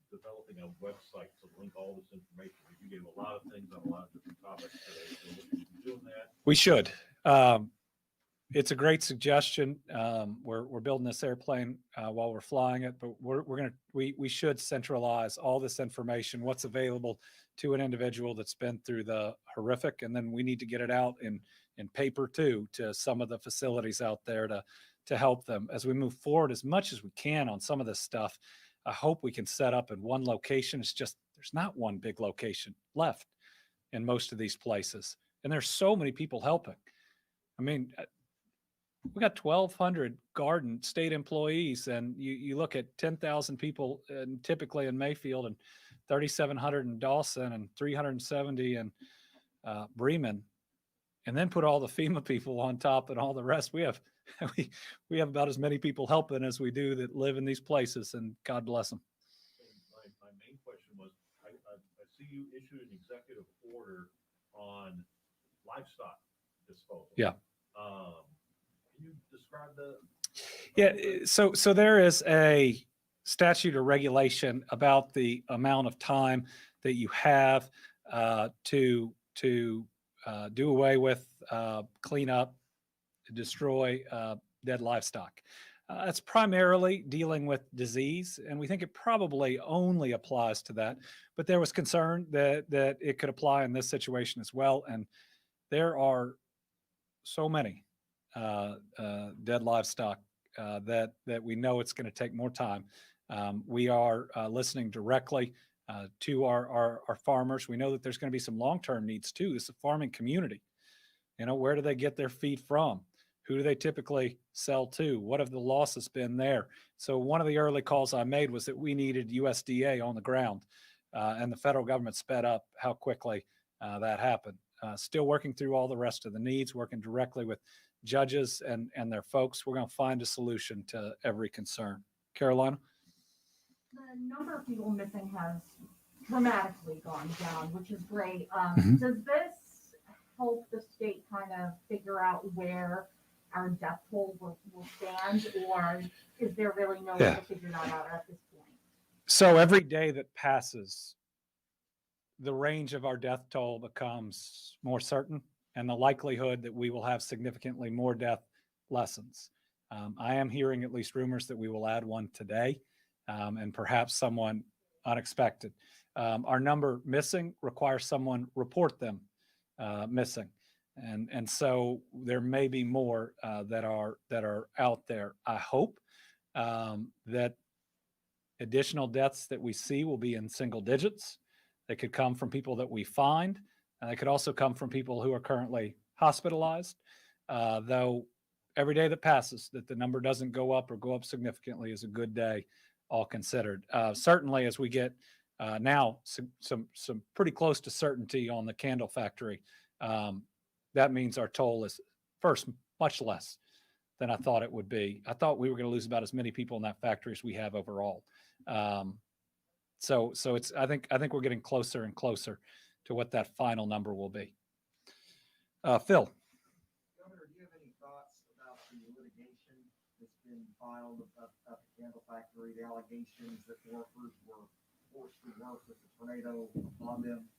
developing a website to link all this information. You gave a lot of things on a lot of different topics today. So we'll be doing that. We should. it's a great suggestion. We're building this airplane while we're flying it, but we should centralize all this information, what's available to an individual that's been through the horrific, and then we need to get it out in paper too, to some of the facilities out there to help them as we move forward as much as we can on some of this stuff. I hope we can set up in one location. It's just, there's not one big location left in most of these places. And there's so many people helping. I mean, we got 1,200 garden state employees, and you look at 10,000 people typically in Mayfield, and 3,700 in Dawson, and 370 in Bremen, and then put all the FEMA people on top and all the rest. We have we have about as many people helping as we do that live in these places, and God bless them. My main question was, I see you issued an executive order on livestock disposal. Yeah. Can you describe the? Yeah, so there is a statute or regulation about the amount of time that you have to do away with, clean up, destroy dead livestock. It's primarily dealing with disease, and we think it probably only applies to that. But there was concern that it could apply in this situation as well, and there are so many dead livestock that we know it's going to take more time. We are listening directly to our farmers. We know that there's going to be some long-term needs too. It's a farming community. You know, where do they get their feed from? Who do they typically sell to? What have the losses been there? So one of the early calls I made was that we needed USDA on the ground, and the federal government sped up how quickly that happened. Still working through all the rest of the needs, working directly with judges and their folks. We're going to find a solution to every concern. Carolina? The number of people missing has dramatically gone down, which is great. Mhm. Does this help the state kind of figure out where our death toll will stand, or is there really no way Yeah. to figure that out at this point? So every day that passes, the range of our death toll becomes more certain, and the likelihood that we will have significantly more death lessens. I am hearing at least rumors that we will add one today, and perhaps someone unexpected. Our number missing requires someone report them missing. And so there may be more that are out there. I hope that additional deaths that we see will be in single digits. They could come from people that we find, and they could also come from people who are currently hospitalized. Though every day that passes, that the number doesn't go up or go up significantly is a good day, all considered. Certainly, as we get now some pretty close to certainty on the candle factory, that means our toll is first much less than I thought it would be. I thought we were going to lose about as many people in that factory as we have overall. So it's I think we're getting closer and closer to what that final number will be. Phil. Governor, do you have any thoughts about the litigation that's been filed about the candle factory, the allegations that workers were forced to work with the tornado on them?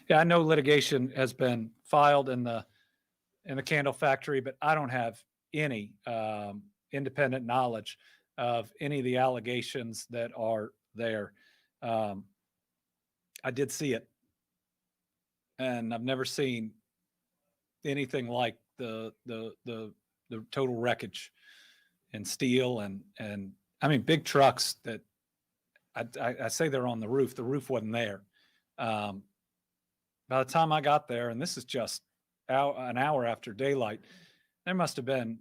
Yeah, I know litigation has been filed in the candle factory, but I don't have any independent knowledge of any of the allegations that are there. I did see it, and I've never seen anything like the total wreckage and steel and I mean big trucks that I say they're on the roof. The roof wasn't there. By the time I got there, and this is just an hour after daylight, there must have been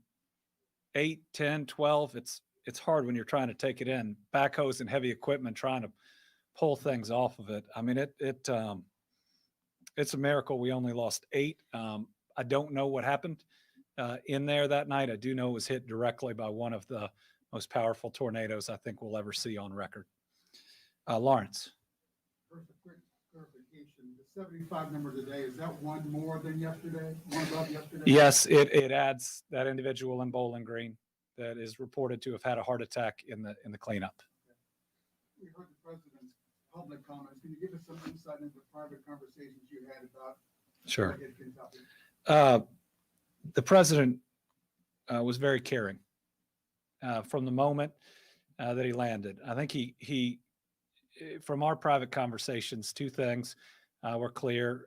8, 10, 12. It's hard when you're trying to take it in. Backhoes and heavy equipment trying to pull things off of it. I mean, it's a miracle we only lost 8. I don't know what happened in there that night. I do know it was hit directly by one of the most powerful tornadoes I think we'll ever see on record. Lawrence. First, a quick clarification. The 75 number today, is that one more than yesterday? One above yesterday? Yes, it adds that individual in Bowling Green that is reported to have had a heart attack in the cleanup. We heard the president's public comments. Can you give us some insight into private conversations you had about Sure. Kentucky? The president was very caring from the moment that he landed. I think from our private conversations, two things were clear.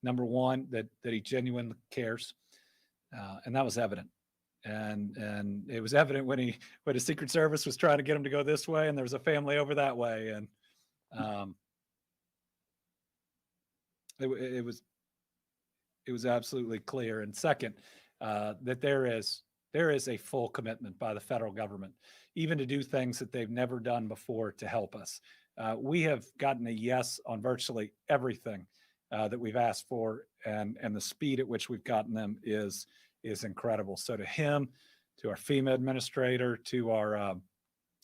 Number one, that he genuinely cares, and that was evident. And it was evident when the Secret Service was trying to get him to go this way, and there was a family over that way, and it was absolutely clear. And second, that there is a full commitment by the federal government, even to do things that they've never done before to help us. We have gotten a yes on virtually everything that we've asked for, and the speed at which we've gotten them is incredible. So to him, to our FEMA administrator, to our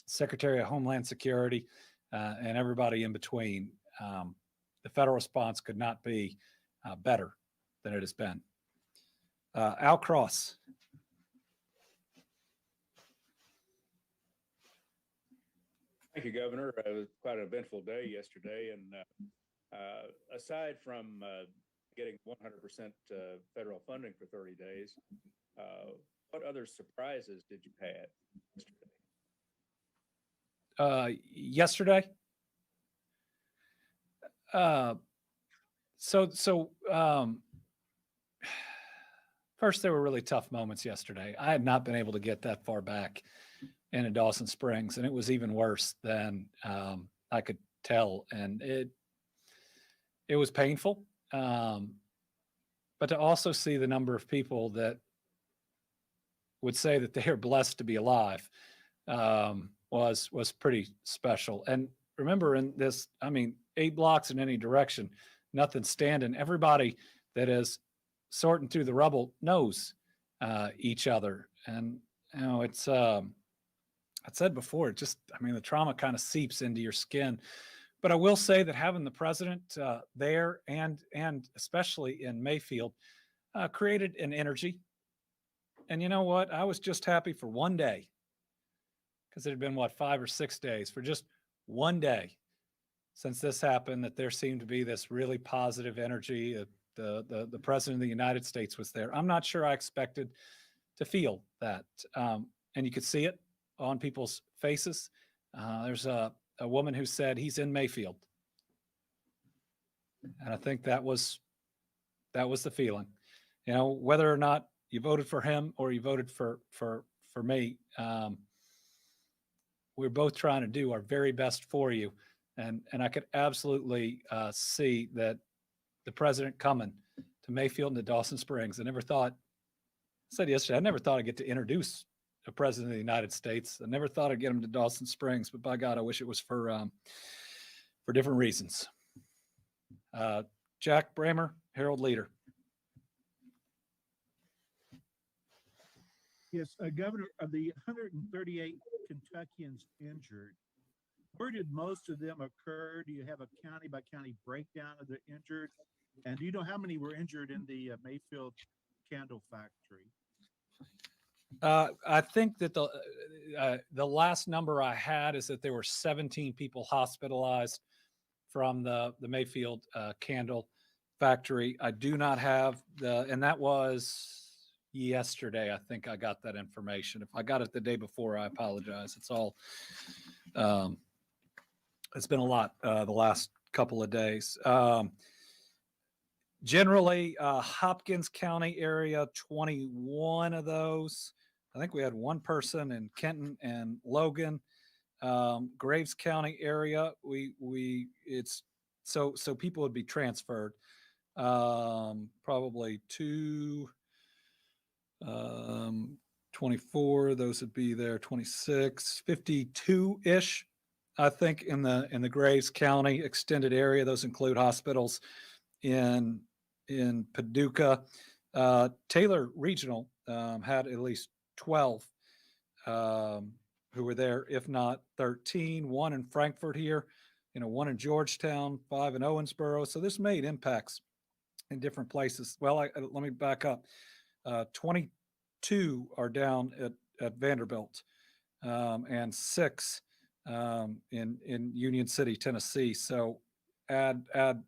Secretary of Homeland Security, and everybody in between, the federal response could not be better than it has been. Al Cross. Thank you, Governor. It was quite an eventful day yesterday, and aside from getting 100% federal funding for 30 days, what other surprises did you have yesterday? Yesterday? First, there were really tough moments yesterday. I had not been able to get that far back into Dawson Springs, and it was even worse than I could tell. And it was painful. But to also see the number of people that would say that they are blessed to be alive was pretty special. And remember, in this, 8 blocks in any direction, nothing standing. Everybody that is sorting through the rubble knows each other. And, it's, I said before, the trauma kind of seeps into your skin. But I will say that having the president there and especially in Mayfield created an energy. And you know what? I was just happy for one day, because it had been 5 or 6 days, for just one day since this happened, that there seemed to be this really positive energy. The president of the United States was there. I'm not sure I expected to feel that. And you could see it on people's faces. There's a woman who said he's in Mayfield. And I think that was the feeling. Whether or not you voted for him or you voted for me, we're both trying to do our very best for you. And I could absolutely see that the president coming to Mayfield and to Dawson Springs. I said yesterday, I never thought I'd get to introduce the president of the United States. I never thought I'd get him to Dawson Springs, but by God, I wish it was for different reasons. Jack Bramer, Herald Leader. Yes, Governor, of the 138 Kentuckians injured, where did most of them occur? Do you have a county by county breakdown of the injured? And do you know how many were injured in the Mayfield candle factory? I think that the last number I had is that there were 17 people hospitalized from the Mayfield candle factory. I do not have and that was yesterday. I think I got that information. If I got it the day before, I apologize. It's all, it's been a lot the last couple of days. Generally, Hopkins County area, 21 of those. I think we had one person in Kenton and Logan. Graves County area, it's so people would be transferred. Probably 24, those would be there, 26, 52-ish, I think, in the Graves County extended area. Those include hospitals in Paducah. Taylor Regional had at least 12 who were there, if not 13. One in Frankfurt here, one in Georgetown, 5 in Owensboro. So this made impacts in different places. Well, let me back up. 22 are down at Vanderbilt, and 6 in Union City, Tennessee. So add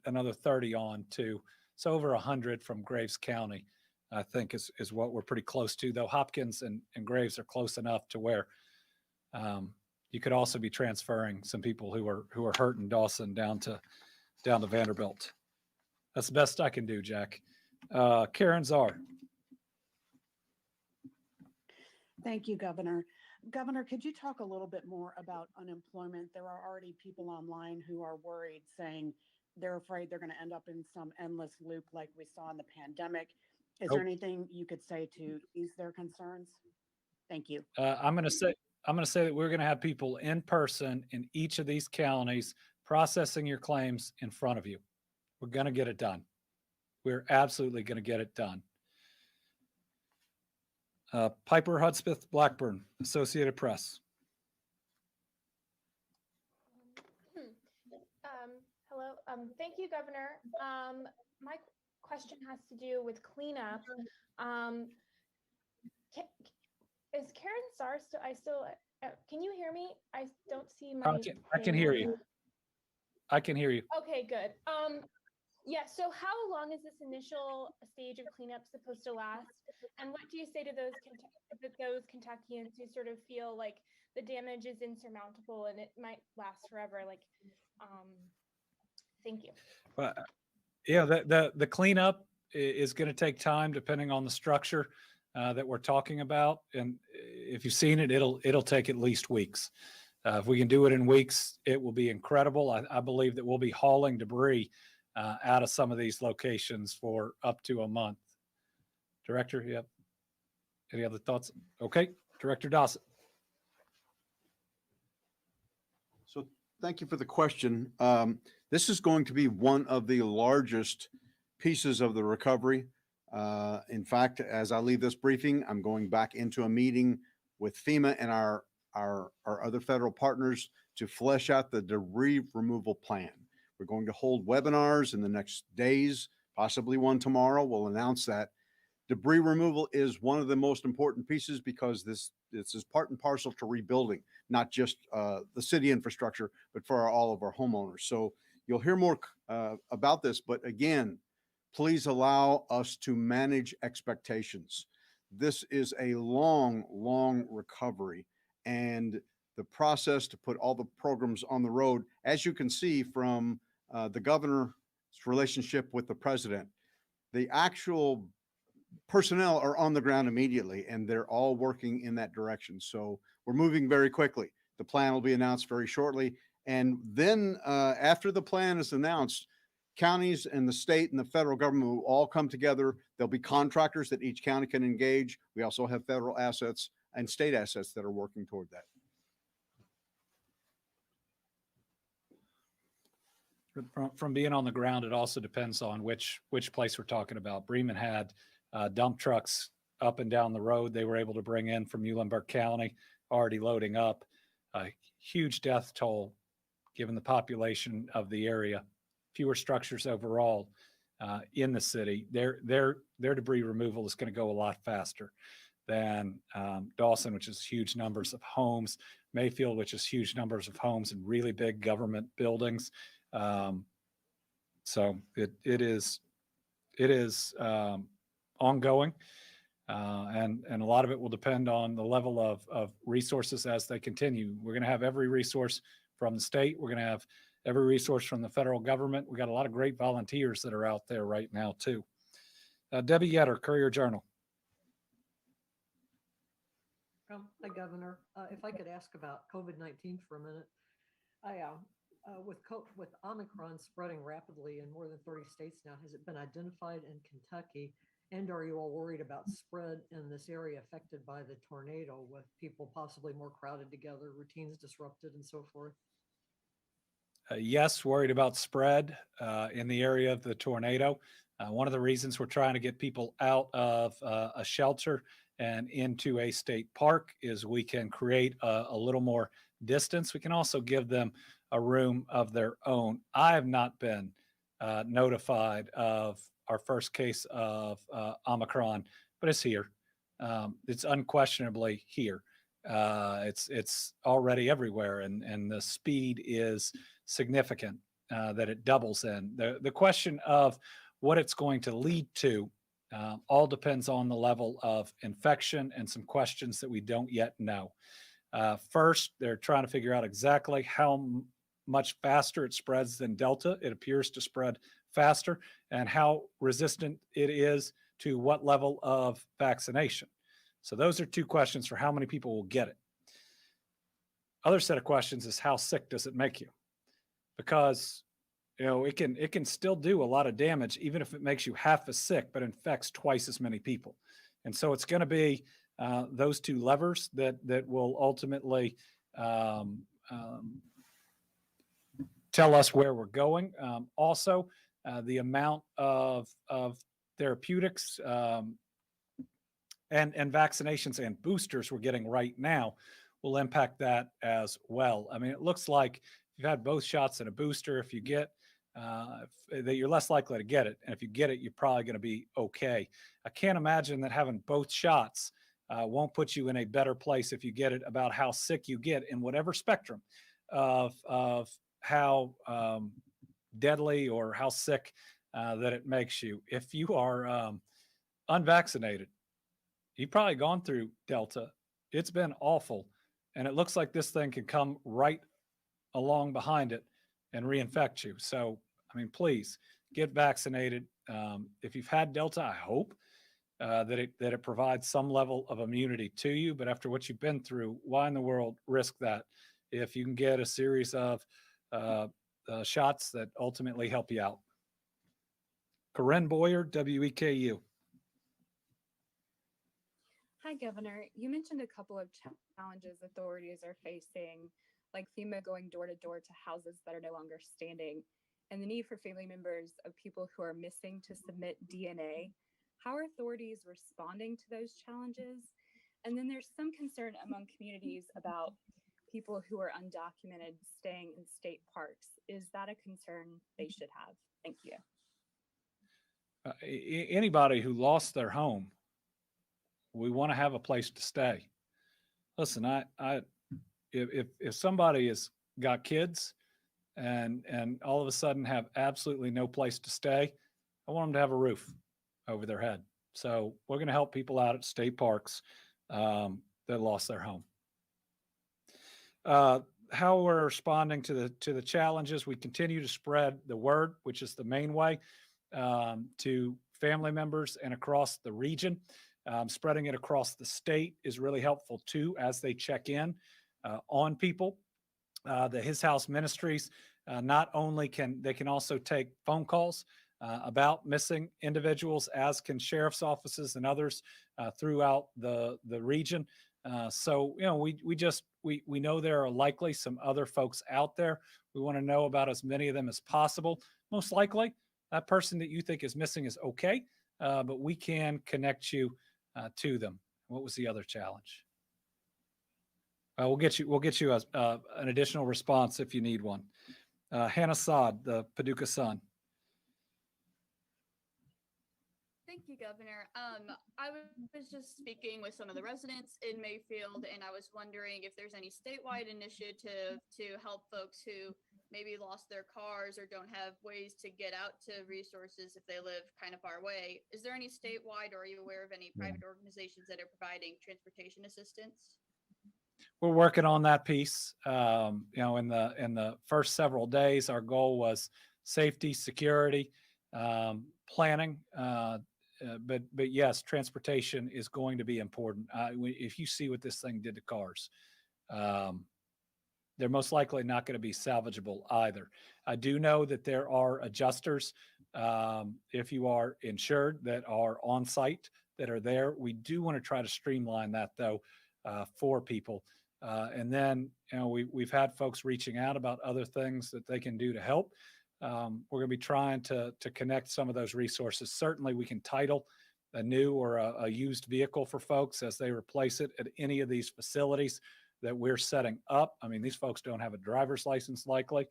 another 30 on to, so over 100 from Graves County. I think is what we're pretty close to, though Hopkins and Graves are close enough to where you could also be transferring some people who are hurt in Dawson down to Vanderbilt. That's the best I can do, Jack. Karen Czar. Thank you, Governor. Governor, could you talk a little bit more about unemployment? There are already people online who are worried, saying they're afraid they're going to end up in some endless loop like we saw in the pandemic. Is there anything you could say to ease their concerns? Thank you. I'm going to say that we're going to have people in person in each of these counties processing your claims in front of you. We're going to get it done. We're absolutely going to get it done. Piper Hudspeth Blackburn, Associated Press. Hello. Thank you, Governor. My question has to do with cleanup. Is Karen Czar still? Can you hear me? I don't see my. I can hear you. I can hear you. Okay, good. Yeah. So, how long is this initial stage of cleanup supposed to last? And what do you say to those Kentuckians who sort of feel like the damage is insurmountable and it might last forever? Like, thank you. Well, yeah, the cleanup is going to take time depending on the structure that we're talking about. And if you've seen it, it'll take at least weeks. If we can do it in weeks, it will be incredible. I believe that we'll be hauling debris out of some of these locations for up to a month. Director, yep. Any other thoughts? Okay, Director Dossett. So thank you for the question. This is going to be one of the largest pieces of the recovery. In fact, as I leave this briefing, I'm going back into a meeting with FEMA and our other federal partners to flesh out the debris removal plan. We're going to hold webinars in the next days, possibly one tomorrow. We'll announce that. Debris removal is one of the most important pieces because this is part and parcel to rebuilding, not just the city infrastructure, but for all of our homeowners. So you'll hear more about this, but again, please allow us to manage expectations. This is a long, long recovery, and the process to put all the programs on the road, as you can see from the governor's relationship with the president, the actual personnel are on the ground immediately, and they're all working in that direction. So we're moving very quickly. The plan will be announced very shortly. And then after the plan is announced, counties and the state and the federal government will all come together. There'll be contractors that each county can engage. We also have federal assets and state assets that are working toward that. From being on the ground, it also depends on which place we're talking about. Bremen had dump trucks up and down the road. They were able to bring in from Muhlenberg County, already loading up. A huge death toll given the population of the area. Fewer structures overall in the city. Their debris removal is going to go a lot faster than Dawson, which is huge numbers of homes, Mayfield, which is huge numbers of homes and really big government buildings. So it is ongoing, and a lot of it will depend on the level of resources as they continue. We're going to have every resource from the state. We're going to have every resource from the federal government. We got a lot of great volunteers that are out there right now too. Debbie Yetter, Courier-Journal. Hi, Governor. If I could ask about COVID-19 for a minute. With Omicron spreading rapidly in more than 30 states now, has it been identified in Kentucky? And are you all worried about spread in this area affected by the tornado, with people possibly more crowded together, routines disrupted, and so forth? Yes, worried about spread in the area of the tornado. One of the reasons we're trying to get people out of a shelter and into a state park is we can create a little more distance. We can also give them a room of their own. I have not been notified of our first case of Omicron, but it's here. It's unquestionably here. It's already everywhere, and the speed is significant that it doubles in. The question of what it's going to lead to All depends on the level of infection and some questions that we don't yet know. First, they're trying to figure out exactly how much faster it spreads than Delta. It appears to spread faster, and how resistant it is to what level of vaccination. So those are two questions for how many people will get it. Other set of questions is how sick does it make you? Because it can still do a lot of damage, even if it makes you half as sick, but infects twice as many people. And so it's going to be those two levers that will ultimately tell us where we're going. Also, the amount of therapeutics and vaccinations and boosters we're getting right now will impact that as well. I mean, it looks like if you've had both shots and a booster, if you get that, you're less likely to get it. And if you get it, you're probably going to be okay. I can't imagine that having both shots won't put you in a better place if you get it, about how sick you get in whatever spectrum of how deadly or how sick that it makes you. If you are unvaccinated, you've probably gone through Delta. It's been awful. And it looks like this thing can come right along behind it and reinfect you. So, I mean, please get vaccinated. If you've had Delta, I hope that it provides some level of immunity to you. But after what you've been through, why in the world risk that if you can get a series of shots that ultimately help you out? Corinne Boyer, WEKU. Hi, Governor. You mentioned a couple of challenges authorities are facing, like FEMA going door to door to houses that are no longer standing, and the need for family members of people who are missing to submit DNA. How are authorities responding to those challenges? And then there's some concern among communities about people who are undocumented staying in state parks. Is that a concern they should have? Thank you. Anybody who lost their home, we want to have a place to stay. Listen, if somebody has got kids and all of a sudden have absolutely no place to stay, I want them to have a roof over their head. So we're going to help people out at state parks that lost their home. How we're responding to the challenges, we continue to spread the word, which is the main way, to family members and across the region. Spreading it across the state is really helpful too, as they check in on people. The His House Ministries not only can also take phone calls about missing individuals, as can sheriff's offices and others throughout the region. So we know there are likely some other folks out there. We want to know about as many of them as possible. Most likely, that person that you think is missing is okay, but we can connect you to them. What was the other challenge? We'll get you an additional response if you need one. Hannah Saad, the Paducah Sun. Thank you, Governor. I was just speaking with some of the residents in Mayfield, and I was wondering if there's any statewide initiative to help folks who maybe lost their cars or don't have ways to get out to resources if they live kind of far away. Is there any statewide, or are you aware of any private organizations that are providing transportation assistance? We're working on that piece. In the first several days, our goal was safety, security, planning. But yes, transportation is going to be important. If you see what this thing did to cars, they're most likely not going to be salvageable either. I do know that there are adjusters, if you are insured, that are on site, that are there. We do want to try to streamline that though for people. And then we've had folks reaching out about other things that they can do to help. We're going to be trying to connect some of those resources. Certainly we can title a new or a used vehicle for folks as they replace it at any of these facilities that we're setting up. I mean, these folks don't have a driver's license likely.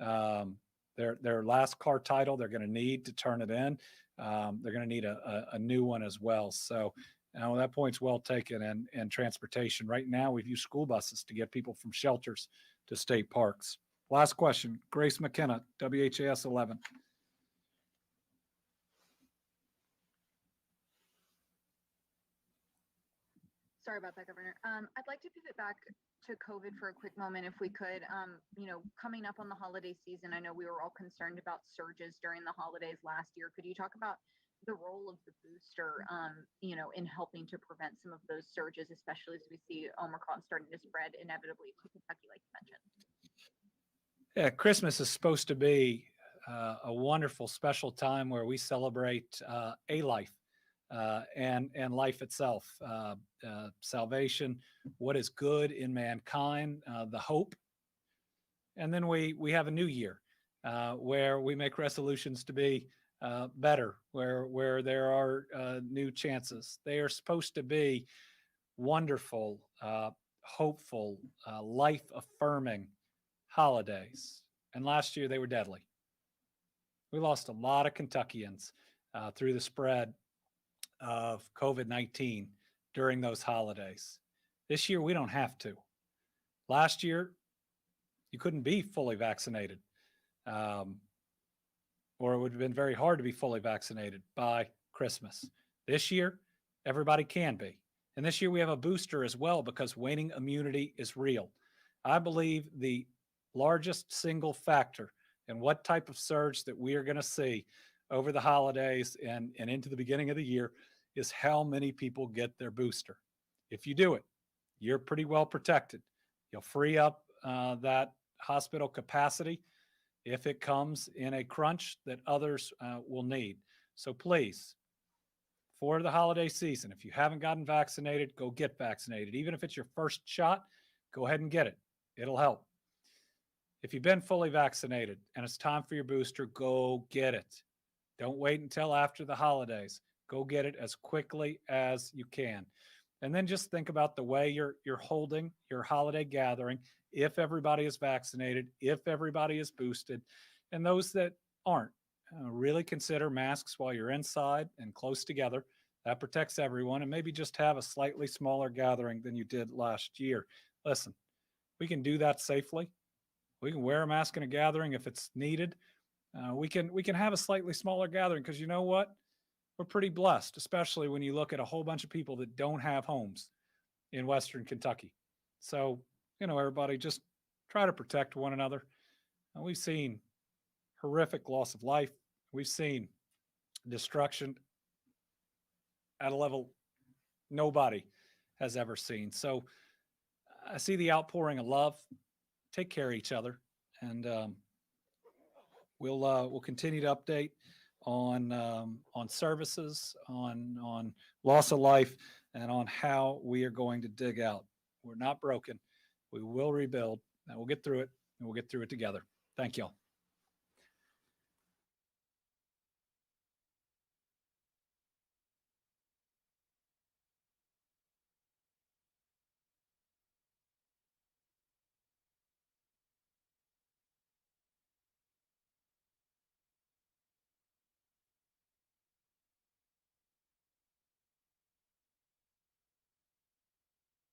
Their last car title, they're going to need to turn it in. They're going to need a new one as well. So that point's well taken. And transportation. Right now, we've used school buses to get people from shelters to state parks. Last question, Grace McKenna, WHAS 11. Sorry about that, Governor. I'd like to pivot back to COVID for a quick moment, if we could. Coming up on the holiday season, I know we were all concerned about surges during the holidays last year. Could you talk about the role of the booster, in helping to prevent some of those surges, especially as we see Omicron starting to spread inevitably to Kentucky, like you mentioned? Yeah, Christmas is supposed to be a wonderful, special time where we celebrate a life and life itself, salvation, what is good in mankind, the hope, and then we have a new year where we make resolutions to be better, where there are new chances. They are supposed to be wonderful, hopeful, life affirming holidays. And last year they were deadly. We lost a lot of Kentuckians through the spread of COVID-19 during those holidays. This year we don't have to. Last year you couldn't be fully vaccinated, or it would have been very hard to be fully vaccinated by Christmas. This year everybody can be. And this year we have a booster as well because waning immunity is real. I believe the largest single factor in what type of surge that we are going to see over the holidays and into the beginning of the year is how many people get their booster. If you do it, you're pretty well protected. You'll free up that hospital capacity if it comes in a crunch that others will need. So please, for the holiday season, if you haven't gotten vaccinated, go get vaccinated. Even if it's your first shot, go ahead and get it. It'll help. If you've been fully vaccinated and it's time for your booster, go get it. Don't wait until after the holidays. Go get it as quickly as you can. And then just think about the way you're holding your holiday gathering. If everybody is vaccinated, if everybody is boosted, and those that aren't, really consider masks while you're inside and close together. That protects everyone, and maybe just have a slightly smaller gathering than you did last year. Listen, we can do that safely. We can wear a mask in a gathering if it's needed. We can have a slightly smaller gathering because you know what? We're pretty blessed, especially when you look at a whole bunch of people that don't have homes in Western Kentucky. So, everybody just try to protect one another. We've seen horrific loss of life. We've seen destruction at a level nobody has ever seen. So I see the outpouring of love. Take care of each other, and we'll continue to update on services, on loss of life, and on how we are going to dig out. We're not broken. We will rebuild, and we'll get through it, and we'll get through it together. Thank y'all.